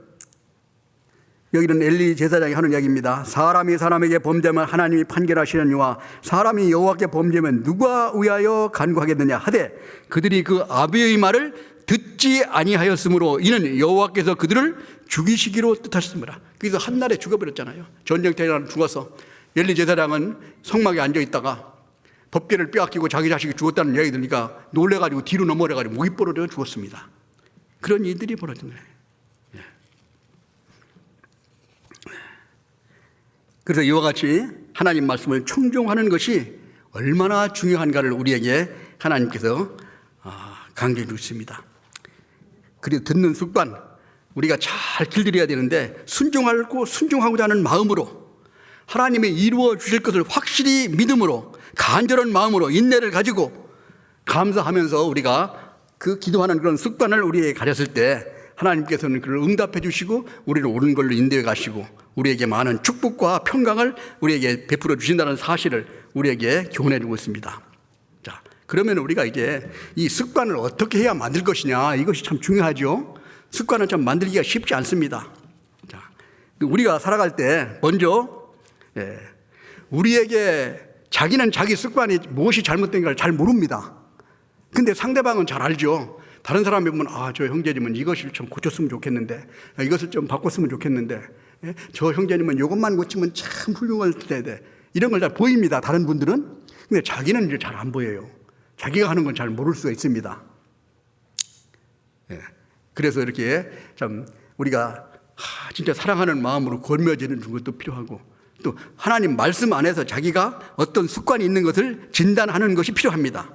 여기는 엘리 제사장이 하는 이야기입니다. 사람이 사람에게 범죄하면 하나님이 판결하시려니와 사람이 여호와께 범죄하면 누가 위하여 간구하겠느냐 하되 그들이 그 아비의 말을 듣지 아니하였으므로 이는 여호와께서 그들을 죽이시기로 뜻하셨습니다. 그래서 한날에 죽어버렸잖아요. 전쟁터에 죽어서 엘리 제사장은 성막에 앉아있다가 법궤를 빼앗기고 자기 자식이 죽었다는 이야기 들으니까 놀래가지고 뒤로 넘어져가지고 목이 부러져 죽었습니다. 그런 일들이 벌어진 거예요. 그래서 이와 같이 하나님 말씀을 청종하는 것이 얼마나 중요한가를 우리에게 하나님께서 강조해 주십니다. 그리고 듣는 습관, 우리가 잘 길들여야 되는데 순종하고자 하는 마음으로 하나님이 이루어 주실 것을 확실히 믿음으로 간절한 마음으로 인내를 가지고 감사하면서 우리가 그 기도하는 그런 습관을 우리에게 가졌을 때 하나님께서는 그를 응답해 주시고 우리를 옳은 걸로 인도해 가시고 우리에게 많은 축복과 평강을 우리에게 베풀어 주신다는 사실을 우리에게 교훈해 주고 있습니다. 자, 그러면 우리가 이제 이 습관을 어떻게 해야 만들 것이냐, 이것이 참 중요하죠. 습관은 참 만들기가 쉽지 않습니다. 자, 우리가 살아갈 때 먼저 우리에게 자기는 자기 습관이 무엇이 잘못된가를 잘 모릅니다. 근데 상대방은 잘 알죠. 다른 사람이 보면 저 형제님은 이것을 좀 고쳤으면 좋겠는데, 이것을 좀 바꿨으면 좋겠는데, 저 형제님은 이것만 고치면 참 훌륭할 텐데, 이런 걸 잘 보입니다. 다른 분들은. 근데 자기는 이제 잘 안 보여요. 자기가 하는 건 잘 모를 수가 있습니다. 그래서 이렇게 참 우리가 진짜 사랑하는 마음으로 권면해주는 것도 필요하고, 또 하나님 말씀 안에서 자기가 어떤 습관이 있는 것을 진단하는 것이 필요합니다.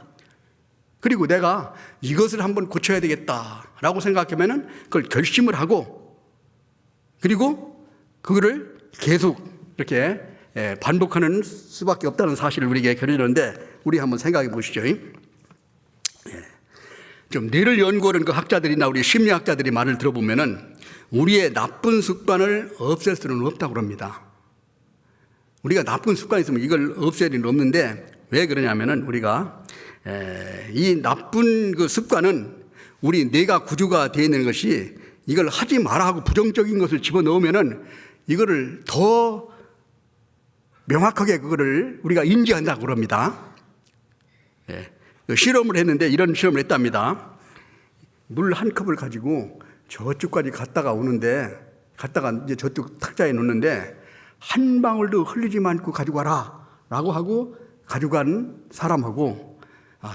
그리고 내가 이것을 한번 고쳐야 되겠다라고 생각하면은 그걸 결심을 하고, 그리고 그거를 계속 이렇게 반복하는 수밖에 없다는 사실을 우리에게 겨루는데, 우리 한번 생각해 보시죠. 좀 뇌를 연구하는 그 학자들이나 우리 심리학자들이 말을 들어보면은 우리의 나쁜 습관을 없앨 수는 없다고 합니다. 우리가 나쁜 습관이 있으면 이걸 없앨 일은 없는데, 왜 그러냐면은 우리가 이 나쁜 그 습관은 우리 뇌가 구조가 되어 있는 것이 이걸 하지 마라 하고 부정적인 것을 집어넣으면은 이거를 더 명확하게 그거를 우리가 인지한다고 그럽니다. 실험을 했는데 이런 실험을 했답니다. 물 한 컵을 가지고 저쪽까지 갔다가 이제 저쪽 탁자에 놓는데 한 방울도 흘리지 않고 가지고 와라 라고 하고 가져간 사람하고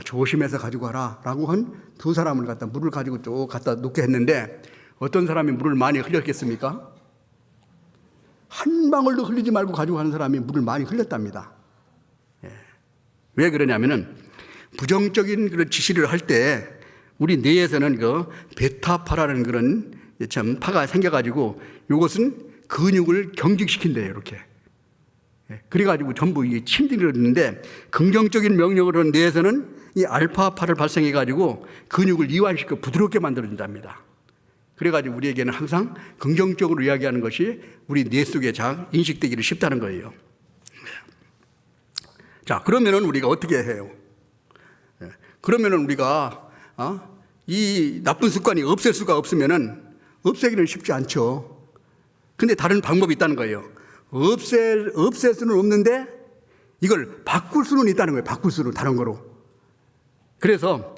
조심해서 가지고 와라 라고 한 두 사람을 갖다 물을 가지고 또 갖다 놓게 했는데, 어떤 사람이 물을 많이 흘렸겠습니까? 한 방울도 흘리지 말고 가지고 가는 사람이 물을 많이 흘렸답니다. 왜 그러냐면은 부정적인 그런 지시를 할 때 우리 뇌에서는 그 베타파라는 그런 참 파가 생겨가지고 이것은 근육을 경직시킨대요, 이렇게. 그래가지고 전부 이 침들이 있는데, 긍정적인 명령을 하는 뇌에서는 이 알파파를 발생해가지고 근육을 이완시켜 부드럽게 만들어준답니다. 그래가지고 우리에게는 항상 긍정적으로 이야기하는 것이 우리 뇌 속에 잘 인식되기를 쉽다는 거예요. 자, 그러면은 우리가 어떻게 해요? 그러면은 우리가 이 나쁜 습관이 없앨 수가 없으면은 없애기는 쉽지 않죠. 근데 다른 방법이 있다는 거예요. 없앨 수는 없는데 이걸 바꿀 수는 있다는 거예요. 바꿀 수는 다른 거로. 그래서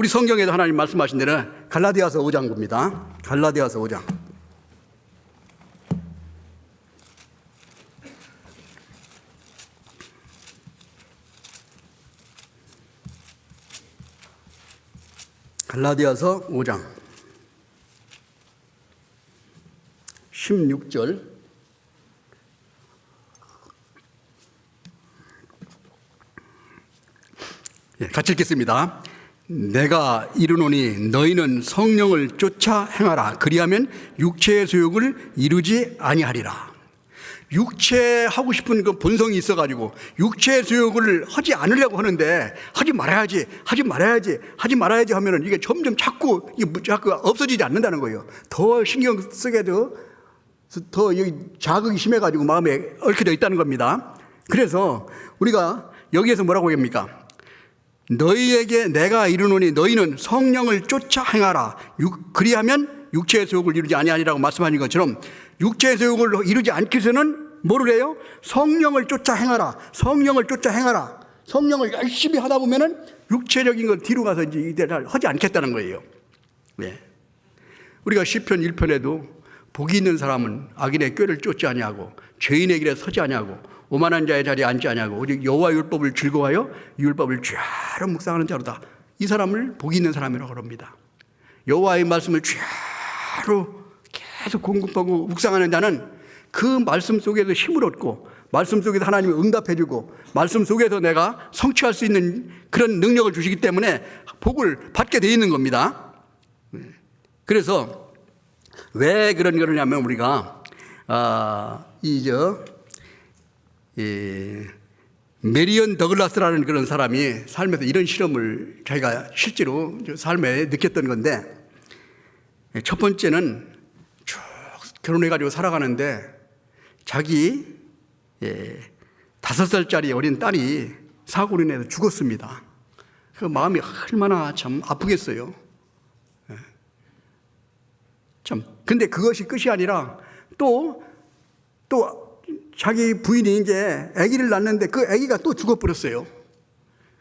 우리 성경에도 하나님 말씀하신 대로 갈라디아서 5장 봅니다. 갈라디아서 5장. 갈라디아서 5장 16절. 같이 읽겠습니다. 내가 이르노니 너희는 성령을 쫓아 행하라. 그리하면 육체의 소욕을 이루지 아니하리라. 육체 하고 싶은 그 본성이 있어가지고 육체의 소욕을 하지 않으려고 하는데 하지 말아야지 하면은 이게 점점 자꾸 없어지지 않는다는 거예요. 더 신경 쓰게도 더 여기 자극이 심해가지고 마음에 얽혀져 있다는 겁니다. 그래서 우리가 여기에서 뭐라고 합니까? 너희에게 내가 이르노니 너희는 성령을 쫓아 행하라. 그리하면 육체의 소욕을 이루지 아니하리라고 말씀하신 것처럼 육체의 소욕을 이루지 않기 위해서는 뭐를 해요? 성령을 쫓아 행하라. 성령을 쫓아 행하라. 성령을 열심히 하다 보면은 육체적인 걸 뒤로 가서 이제 하지 않겠다는 거예요. 네. 우리가 시편 1편에도 복이 있는 사람은 악인의 꾀를 쫓지 아니하고 죄인의 길에 서지 아니하고 오만한 자의 자리에 앉지 아니하고 오직 여호와 율법을 즐거워하여 율법을 죄로 묵상하는 자로다. 이 사람을 복이 있는 사람이라고 합니다. 여호와의 말씀을 죄로 계속 공급하고 묵상하는 자는 그 말씀 속에서 힘을 얻고 말씀 속에서 하나님이 응답해 주고 말씀 속에서 내가 성취할 수 있는 그런 능력을 주시기 때문에 복을 받게 되어 있는 겁니다. 그래서 왜 그런 거냐면 우리가 메리언 더글라스라는 그런 사람이 삶에서 이런 실험을 자기가 실제로 삶에 느꼈던 건데, 첫 번째는 쭉 결혼해가지고 살아가는데 자기 5살짜리 어린 딸이 사고로 인해서 죽었습니다. 그 마음이 얼마나 참 아프겠어요. 참. 근데 그것이 끝이 아니라 또 자기 부인이 이제 아기를 낳는데 그 아기가 또 죽어버렸어요.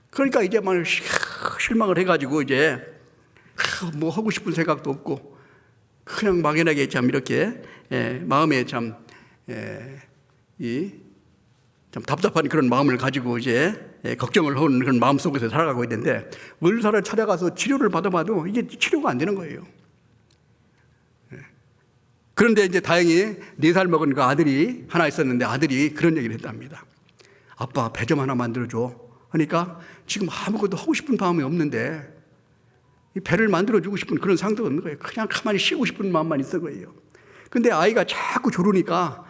그러니까 이제 막 실망을 해가지고 이제 뭐 하고 싶은 생각도 없고 그냥 막연하게 참 이렇게 마음에 참 답답한 그런 마음을 가지고 이제 걱정을 하는 그런 마음 속에서 살아가고 있는데 의사를 찾아가서 치료를 받아봐도 이게 치료가 안 되는 거예요. 그런데 이제 다행히 4살 먹은 그 아들이 하나 있었는데 아들이 그런 얘기를 했답니다. 아빠 배 좀 하나 만들어줘. 하니까 지금 아무것도 하고 싶은 마음이 없는데 이 배를 만들어주고 싶은 그런 상도가 없는 거예요. 그냥 가만히 쉬고 싶은 마음만 있어 거예요. 근데 아이가 자꾸 조르니까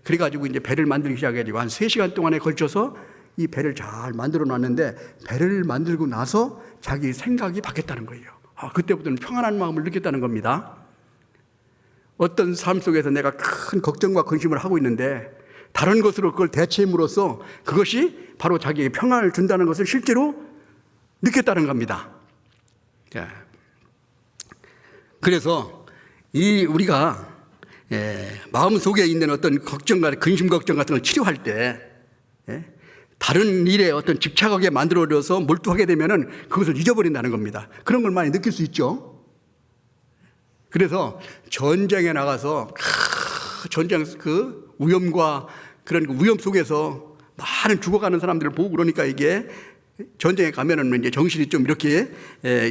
그래가지고 이제 배를 만들기 시작해가지고 한 3시간 동안에 걸쳐서 이 배를 잘 만들어 놨는데 배를 만들고 나서 자기 생각이 바뀌었다는 거예요. 그때부터는 평안한 마음을 느꼈다는 겁니다. 어떤 삶 속에서 내가 큰 걱정과 근심을 하고 있는데 다른 것으로 그걸 대체함으로써 그것이 바로 자기에게 평안을 준다는 것을 실제로 느꼈다는 겁니다. 그래서 우리가 마음속에 있는 어떤 걱정과 근심 걱정 같은 걸 치료할 때 다른 일에 어떤 집착하게 만들어져서 몰두하게 되면은 그것을 잊어버린다는 겁니다. 그런 걸 많이 느낄 수 있죠. 그래서 전쟁에 나가서 전쟁 그 위험과 그런 위험 속에서 많은 죽어가는 사람들을 보고 그러니까 이게 전쟁에 가면은 이제 정신이 좀 이렇게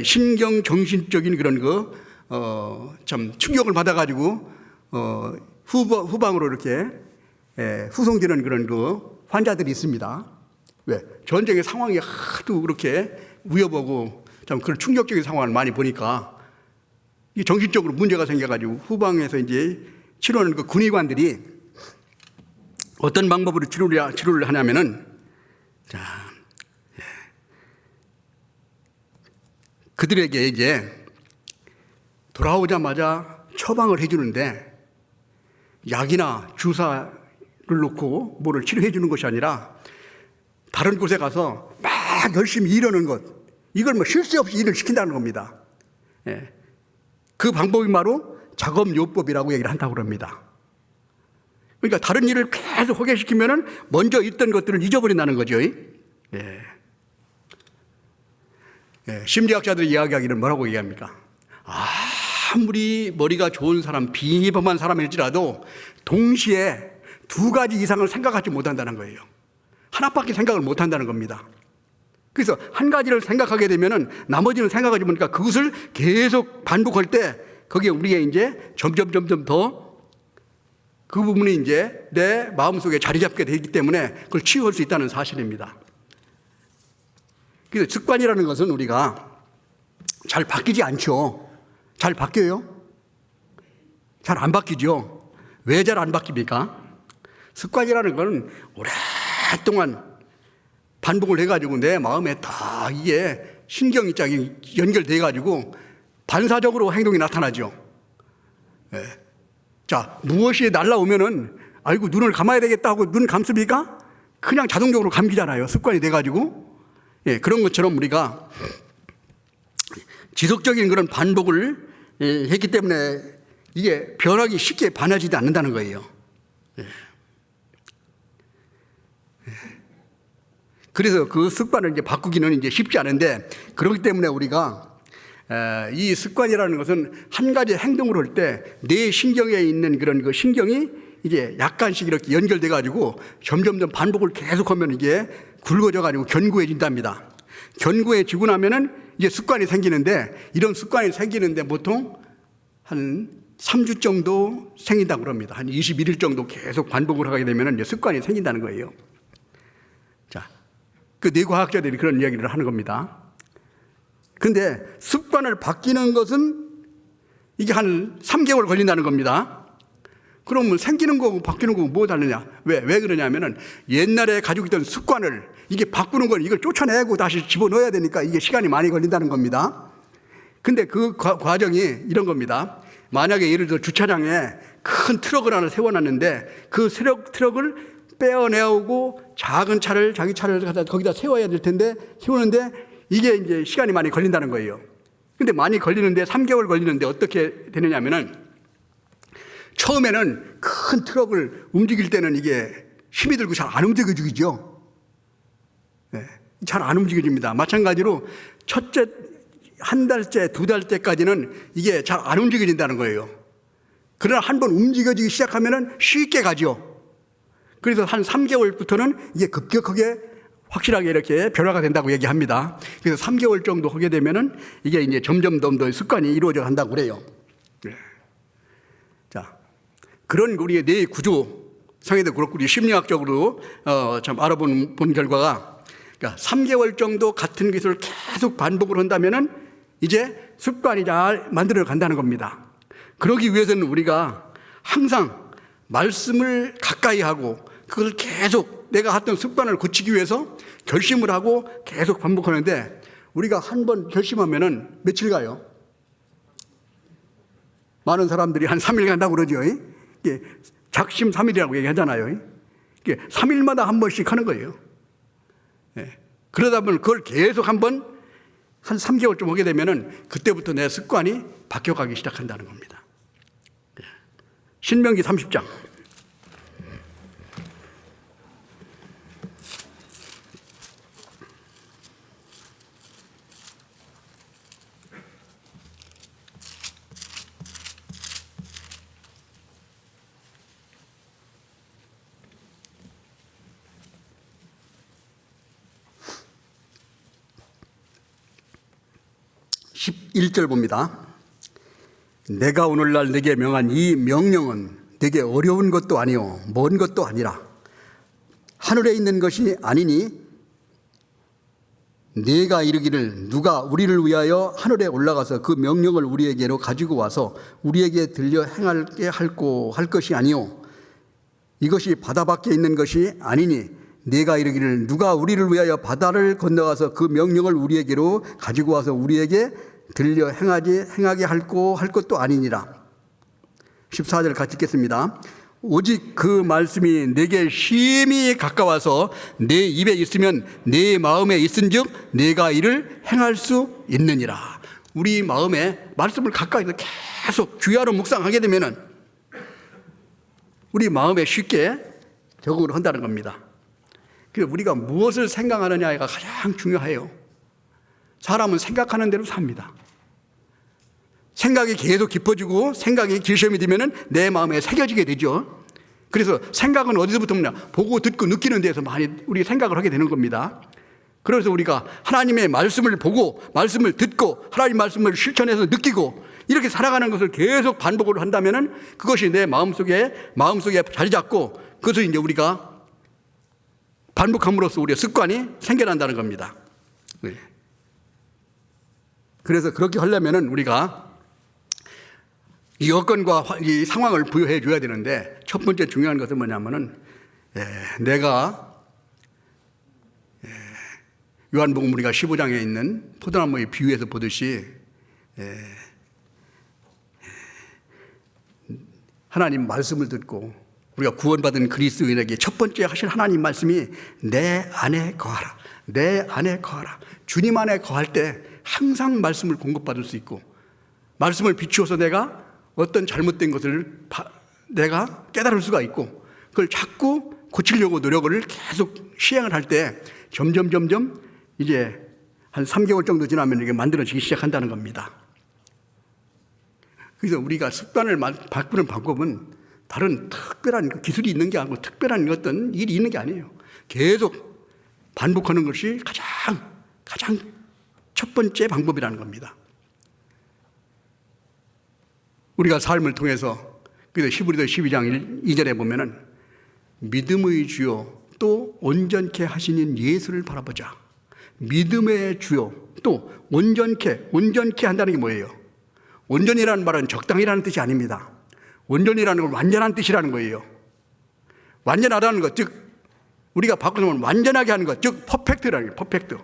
신경 정신적인 그런 참 충격을 받아가지고 후방으로 이렇게 후송되는 그런 환자들이 있습니다. 왜? 전쟁의 상황이 하도 그렇게 위협하고 참 그런 충격적인 상황을 많이 보니까 이 정신적으로 문제가 생겨가지고 후방에서 이제 치료하는 그 군의관들이 어떤 방법으로 치료를 하냐면은 그들에게 이제 돌아오자마자 처방을 해주는데 약이나 주사를 놓고 뭐를 치료해 주는 것이 아니라 다른 곳에 가서 막 열심히 일하는 것, 이걸 뭐 쉴 새 없이 일을 시킨다는 겁니다. 그 방법이 바로 작업요법이라고 얘기를 한다고 합니다. 그러니까 다른 일을 계속 하게 시키면은 먼저 있던 것들을 잊어버린다는 거죠. 심리학자들이 이야기하기는 뭐라고 얘기합니까? 아무리 머리가 좋은 사람, 비범한 사람일지라도 동시에 두 가지 이상을 생각하지 못한다는 거예요. 하나밖에 생각을 못한다는 겁니다. 그래서 한 가지를 생각하게 되면은 나머지는 생각하지 못하니까 그것을 계속 반복할 때 거기에 우리의 이제 점점 더 그 부분이 이제 내 마음속에 자리 잡게 되기 때문에 그걸 치유할 수 있다는 사실입니다. 그래서 습관이라는 것은 우리가 잘 바뀌지 않죠. 잘 바뀌어요? 잘 안 바뀌죠. 왜 잘 안 바뀝니까? 습관이라는 건 오랫동안 반복을 해가지고 내 마음에 다 이게 신경이 쫙 연결돼가지고 반사적으로 행동이 나타나죠. 자, 무엇이 날라오면은 아이고 눈을 감아야 되겠다 하고 눈 감습니까? 그냥 자동적으로 감기잖아요. 습관이 돼가지고. 그런 것처럼 우리가 지속적인 그런 반복을 했기 때문에 이게 변하기 쉽게 반하지도 않는다는 거예요. 그래서 그 습관을 이제 바꾸기는 이제 쉽지 않은데, 그렇기 때문에 우리가 이 습관이라는 것은 한 가지 행동을 할 때 내 신경에 있는 그런 그 신경이 이제 약간씩 이렇게 연결돼 가지고 점점 반복을 계속하면 이게 굵어져 가지고 견고해진답니다. 견고해지고 나면은 이제 습관이 생기는데, 이런 습관이 생기는데 보통 한 3주 정도 생긴다고 그럽니다. 한 21일 정도 계속 반복을 하게 되면은 이제 습관이 생긴다는 거예요. 자, 그 뇌과학자들이 그런 이야기를 하는 겁니다. 근데 습관을 바뀌는 것은 이게 한 3개월 걸린다는 겁니다. 그러면 생기는 거고 바뀌는 거고 뭐 다르냐? 왜 그러냐면은 옛날에 가지고 있던 습관을 이게 바꾸는 걸 이걸 쫓아내고 다시 집어넣어야 되니까 이게 시간이 많이 걸린다는 겁니다. 근데 그 과정이 이런 겁니다. 만약에 예를 들어 주차장에 큰 트럭을 하나 세워놨는데 그 트럭을 빼어내오고 작은 차를, 자기 차를 거기다 세워야 될 텐데 세우는데 이게 이제 시간이 많이 걸린다는 거예요. 근데 많이 걸리는데 3개월 걸리는데 어떻게 되느냐면은 처음에는 큰 트럭을 움직일 때는 이게 힘이 들고 잘 안 움직여지죠. 잘 안 움직여집니다. 마찬가지로 첫째 한 달째, 두 달째까지는 이게 잘 안 움직여진다는 거예요. 그러나 한번 움직여지기 시작하면은 쉽게 가죠. 그래서 한 3개월부터는 이게 급격하게 확실하게 이렇게 변화가 된다고 얘기합니다. 그래서 3개월 정도 하게 되면은 이게 이제 점점 더 습관이 이루어져 간다고 그래요. 자, 그런 우리의 뇌 구조상에도 그렇고 우리 심리학적으로 참 알아본 결과가, 그러니까 3개월 정도 같은 기술을 계속 반복을 한다면은 이제 습관이 잘 만들어 간다는 겁니다. 그러기 위해서는 우리가 항상 말씀을 가까이 하고 그걸 계속 내가 했던 습관을 고치기 위해서 결심을 하고 계속 반복하는데, 우리가 한 번 결심하면은 며칠 가요? 많은 사람들이 한 3일 간다고 그러죠. 이게 작심 3일이라고 얘기하잖아요. 이게 3일마다 한 번씩 하는 거예요. 그러다 보면 그걸 계속 한 3개월쯤 하게 되면은 그때부터 내 습관이 바뀌어가기 시작한다는 겁니다. 신명기 30장. 11절 봅니다. 내가 오늘날 네게 명한 이 명령은 네게 어려운 것도 아니요 먼 것도 아니라 하늘에 있는 것이 아니니, 네가 이르기를 누가 우리를 위하여 하늘에 올라가서 그 명령을 우리에게로 가지고 와서 우리에게 들려 행하게 할 것이 아니요 이것이 바다 밖에 있는 것이 아니니, 네가 이르기를 누가 우리를 위하여 바다를 건너가서 그 명령을 우리에게로 가지고 와서 우리에게 들려 행하게 할 것도 아니니라. 14절 같이 읽겠습니다. 오직 그 말씀이 내게 심히 가까워서 내 입에 있으면 내 마음에 있은즉 내가 이를 행할 수 있느니라. 우리 마음에 말씀을 가까이 계속 주야로 묵상하게 되면은 우리 마음에 쉽게 적응을 한다는 겁니다. 그래서 우리가 무엇을 생각하느냐가 가장 중요해요. 사람은 생각하는 대로 삽니다. 생각이 계속 깊어지고 생각이 길시험이 되면 내 마음에 새겨지게 되죠. 그래서 생각은 어디서부터 오냐? 보고 듣고 느끼는 데서 많이 우리 생각을 하게 되는 겁니다. 그래서 우리가 하나님의 말씀을 보고 말씀을 듣고 하나님 말씀을 실천해서 느끼고 이렇게 살아가는 것을 계속 반복을 한다면 그것이 내 마음속에 자리 잡고 그것을 이제 우리가 반복함으로써 우리의 습관이 생겨난다는 겁니다. 그래서 그렇게 하려면 우리가 이 여건과 이 상황을 부여해 줘야 되는데 첫 번째 중요한 것은 뭐냐면은 내가 요한복음 우리가 15장에 있는 포도나무의 비유에서 보듯이 하나님 말씀을 듣고 우리가 구원받은 그리스도인에게 첫 번째 하신 하나님 말씀이 내 안에 거하라. 내 안에 거하라. 주님 안에 거할 때 항상 말씀을 공급받을 수 있고 말씀을 비추어서 내가 어떤 잘못된 것을 내가 깨달을 수가 있고 그걸 자꾸 고치려고 노력을 계속 시행을 할 때 점점 이제 한 3개월 정도 지나면 이게 만들어지기 시작한다는 겁니다. 그래서 우리가 습관을 바꾸는 방법은 다른 특별한 기술이 있는 게 아니고 특별한 어떤 일이 있는 게 아니에요. 계속 반복하는 것이 가장 첫 번째 방법이라는 겁니다. 우리가 삶을 통해서 그래서 히브리서 12장 2절에 보면은 믿음의 주요 또 온전케 하시는 예수를 바라보자. 믿음의 주요 또 온전케 한다는 게 뭐예요? 온전이라는 말은 적당이라는 뜻이 아닙니다. 온전이라는 건 완전한 뜻이라는 거예요. 완전하다는 것, 즉 우리가 바꾸면 완전하게 하는 것, 즉 퍼펙트라는 거예요. 퍼펙트.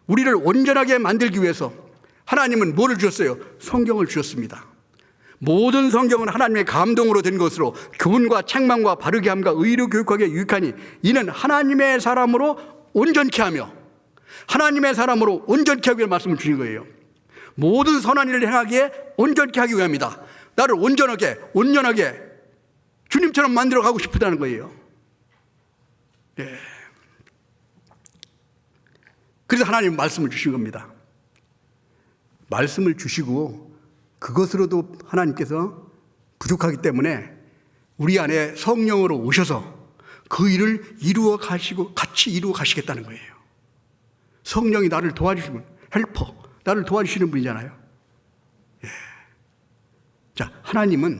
우리를 온전하게 만들기 위해서 하나님은 뭐를 주셨어요? 성경을 주셨습니다. 모든 성경은 하나님의 감동으로 된 것으로 교훈과 책망과 바르게 함과 의로 교육하기에 유익하니 이는 하나님의 사람으로 온전케 하며 하나님의 사람으로 온전케 하기 위해 말씀을 주신 거예요. 모든 선한 일을 행하기에 온전케 하기 위함이다. 나를 온전하게 주님처럼 만들어 가고 싶다는 거예요. 예. 그래서 하나님 말씀을 주신 겁니다. 말씀을 주시고 그것으로도 하나님께서 부족하기 때문에 우리 안에 성령으로 오셔서 그 일을 이루어 가시고 같이 이루어 가시겠다는 거예요. 성령이 나를 도와주시는 헬퍼, 나를 도와주시는 분이잖아요. 예. 자, 하나님이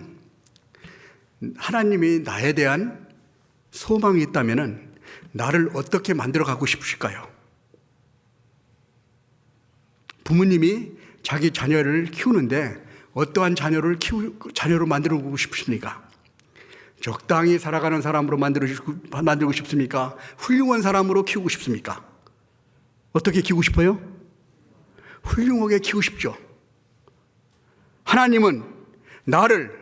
나에 대한 소망이 있다면 나를 어떻게 만들어 가고 싶으실까요? 부모님이 자기 자녀를 키우는데 어떠한 자녀로 만들고 싶으십니까? 적당히 살아가는 사람으로 만들고 싶습니까? 훌륭한 사람으로 키우고 싶습니까? 어떻게 키우고 싶어요? 훌륭하게 키우고 싶죠. 하나님은 나를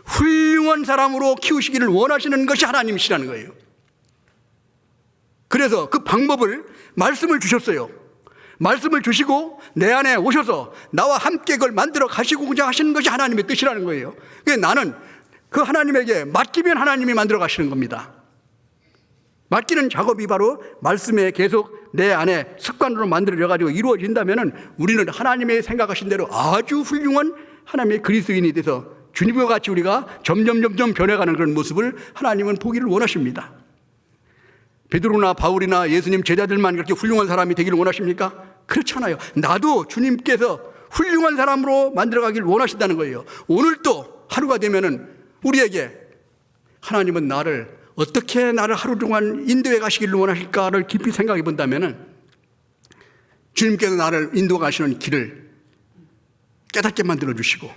훌륭한 사람으로 키우시기를 원하시는 것이 하나님이시라는 거예요. 그래서 그 방법을 말씀을 주셨어요. 말씀을 주시고 내 안에 오셔서 나와 함께 그걸 만들어 가시고자 하시는 것이 하나님의 뜻이라는 거예요. 그래서 나는 그 하나님에게 맡기면 하나님이 만들어 가시는 겁니다. 맡기는 작업이 바로 말씀에 계속 내 안에 습관으로 만들어져 가지고 이루어진다면 우리는 하나님의 생각하신 대로 아주 훌륭한 하나님의 그리스도인이 돼서 주님과 같이 우리가 점점 변해가는 그런 모습을 하나님은 보기를 원하십니다. 베드로나 바울이나 예수님 제자들만 그렇게 훌륭한 사람이 되기를 원하십니까? 그렇잖아요. 나도 주님께서 훌륭한 사람으로 만들어가기를 원하신다는 거예요. 오늘도 하루가 되면은 우리에게 하나님은 어떻게 나를 하루 동안 인도해 가시기를 원하실까를 깊이 생각해 본다면은 주님께서 나를 인도해 가시는 길을 깨닫게 만들어 주시고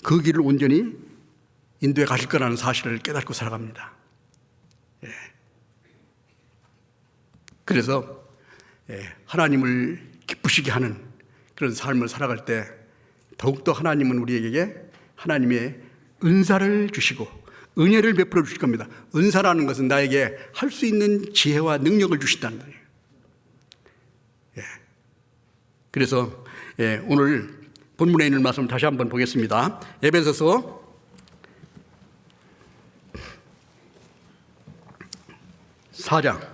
그 길을 온전히 인도해 가실 거라는 사실을 깨닫고 살아갑니다. 예. 그래서 하나님을 기쁘시게 하는 그런 삶을 살아갈 때 더욱더 하나님은 우리에게 하나님의 은사를 주시고 은혜를 베풀어 주실 겁니다. 은사라는 것은 나에게 할 수 있는 지혜와 능력을 주신다는 거예요. 그래서 오늘 본문에 있는 말씀 다시 한번 보겠습니다. 에베소서 4장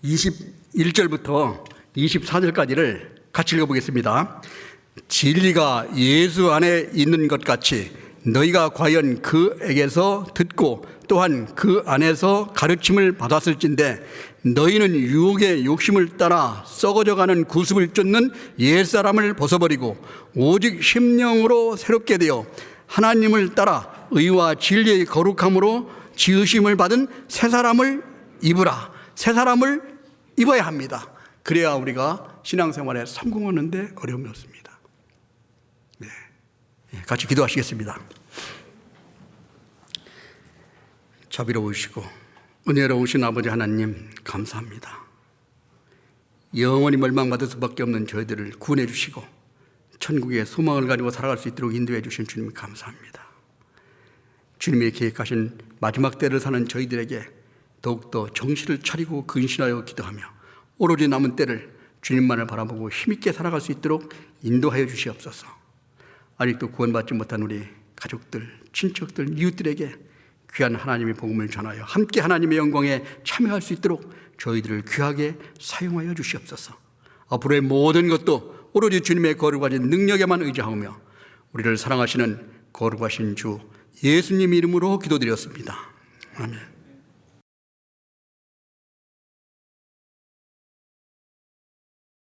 21절부터 24절까지를 같이 읽어보겠습니다. 진리가 예수 안에 있는 것 같이 너희가 과연 그에게서 듣고 또한 그 안에서 가르침을 받았을진데 너희는 유혹의 욕심을 따라 썩어져가는 구습을 쫓는 옛사람을 벗어버리고 오직 심령으로 새롭게 되어 하나님을 따라 의와 진리의 거룩함으로 지으심을 받은 새 사람을 입으라. 새 사람을 입어야 합니다. 그래야 우리가 신앙생활에 성공하는데 어려움이 없습니다. 네. 같이 기도하시겠습니다. 자비로우시고 은혜로우신 아버지 하나님 감사합니다. 영원히 멸망받을 수밖에 없는 저희들을 구원해 주시고 천국의 소망을 가지고 살아갈 수 있도록 인도해 주신 주님 감사합니다. 주님이 계획하신 마지막 때를 사는 저희들에게 더욱더 정신을 차리고 근신하여 기도하며 오로지 남은 때를 주님만을 바라보고 힘있게 살아갈 수 있도록 인도하여 주시옵소서. 아직도 구원받지 못한 우리 가족들, 친척들, 이웃들에게 귀한 하나님의 복음을 전하여 함께 하나님의 영광에 참여할 수 있도록 저희들을 귀하게 사용하여 주시옵소서. 앞으로의 모든 것도 오로지 주님의 거룩하신 능력에만 의지하며 우리를 사랑하시는 거룩하신 주 예수님 이름으로 기도드렸습니다. 아멘.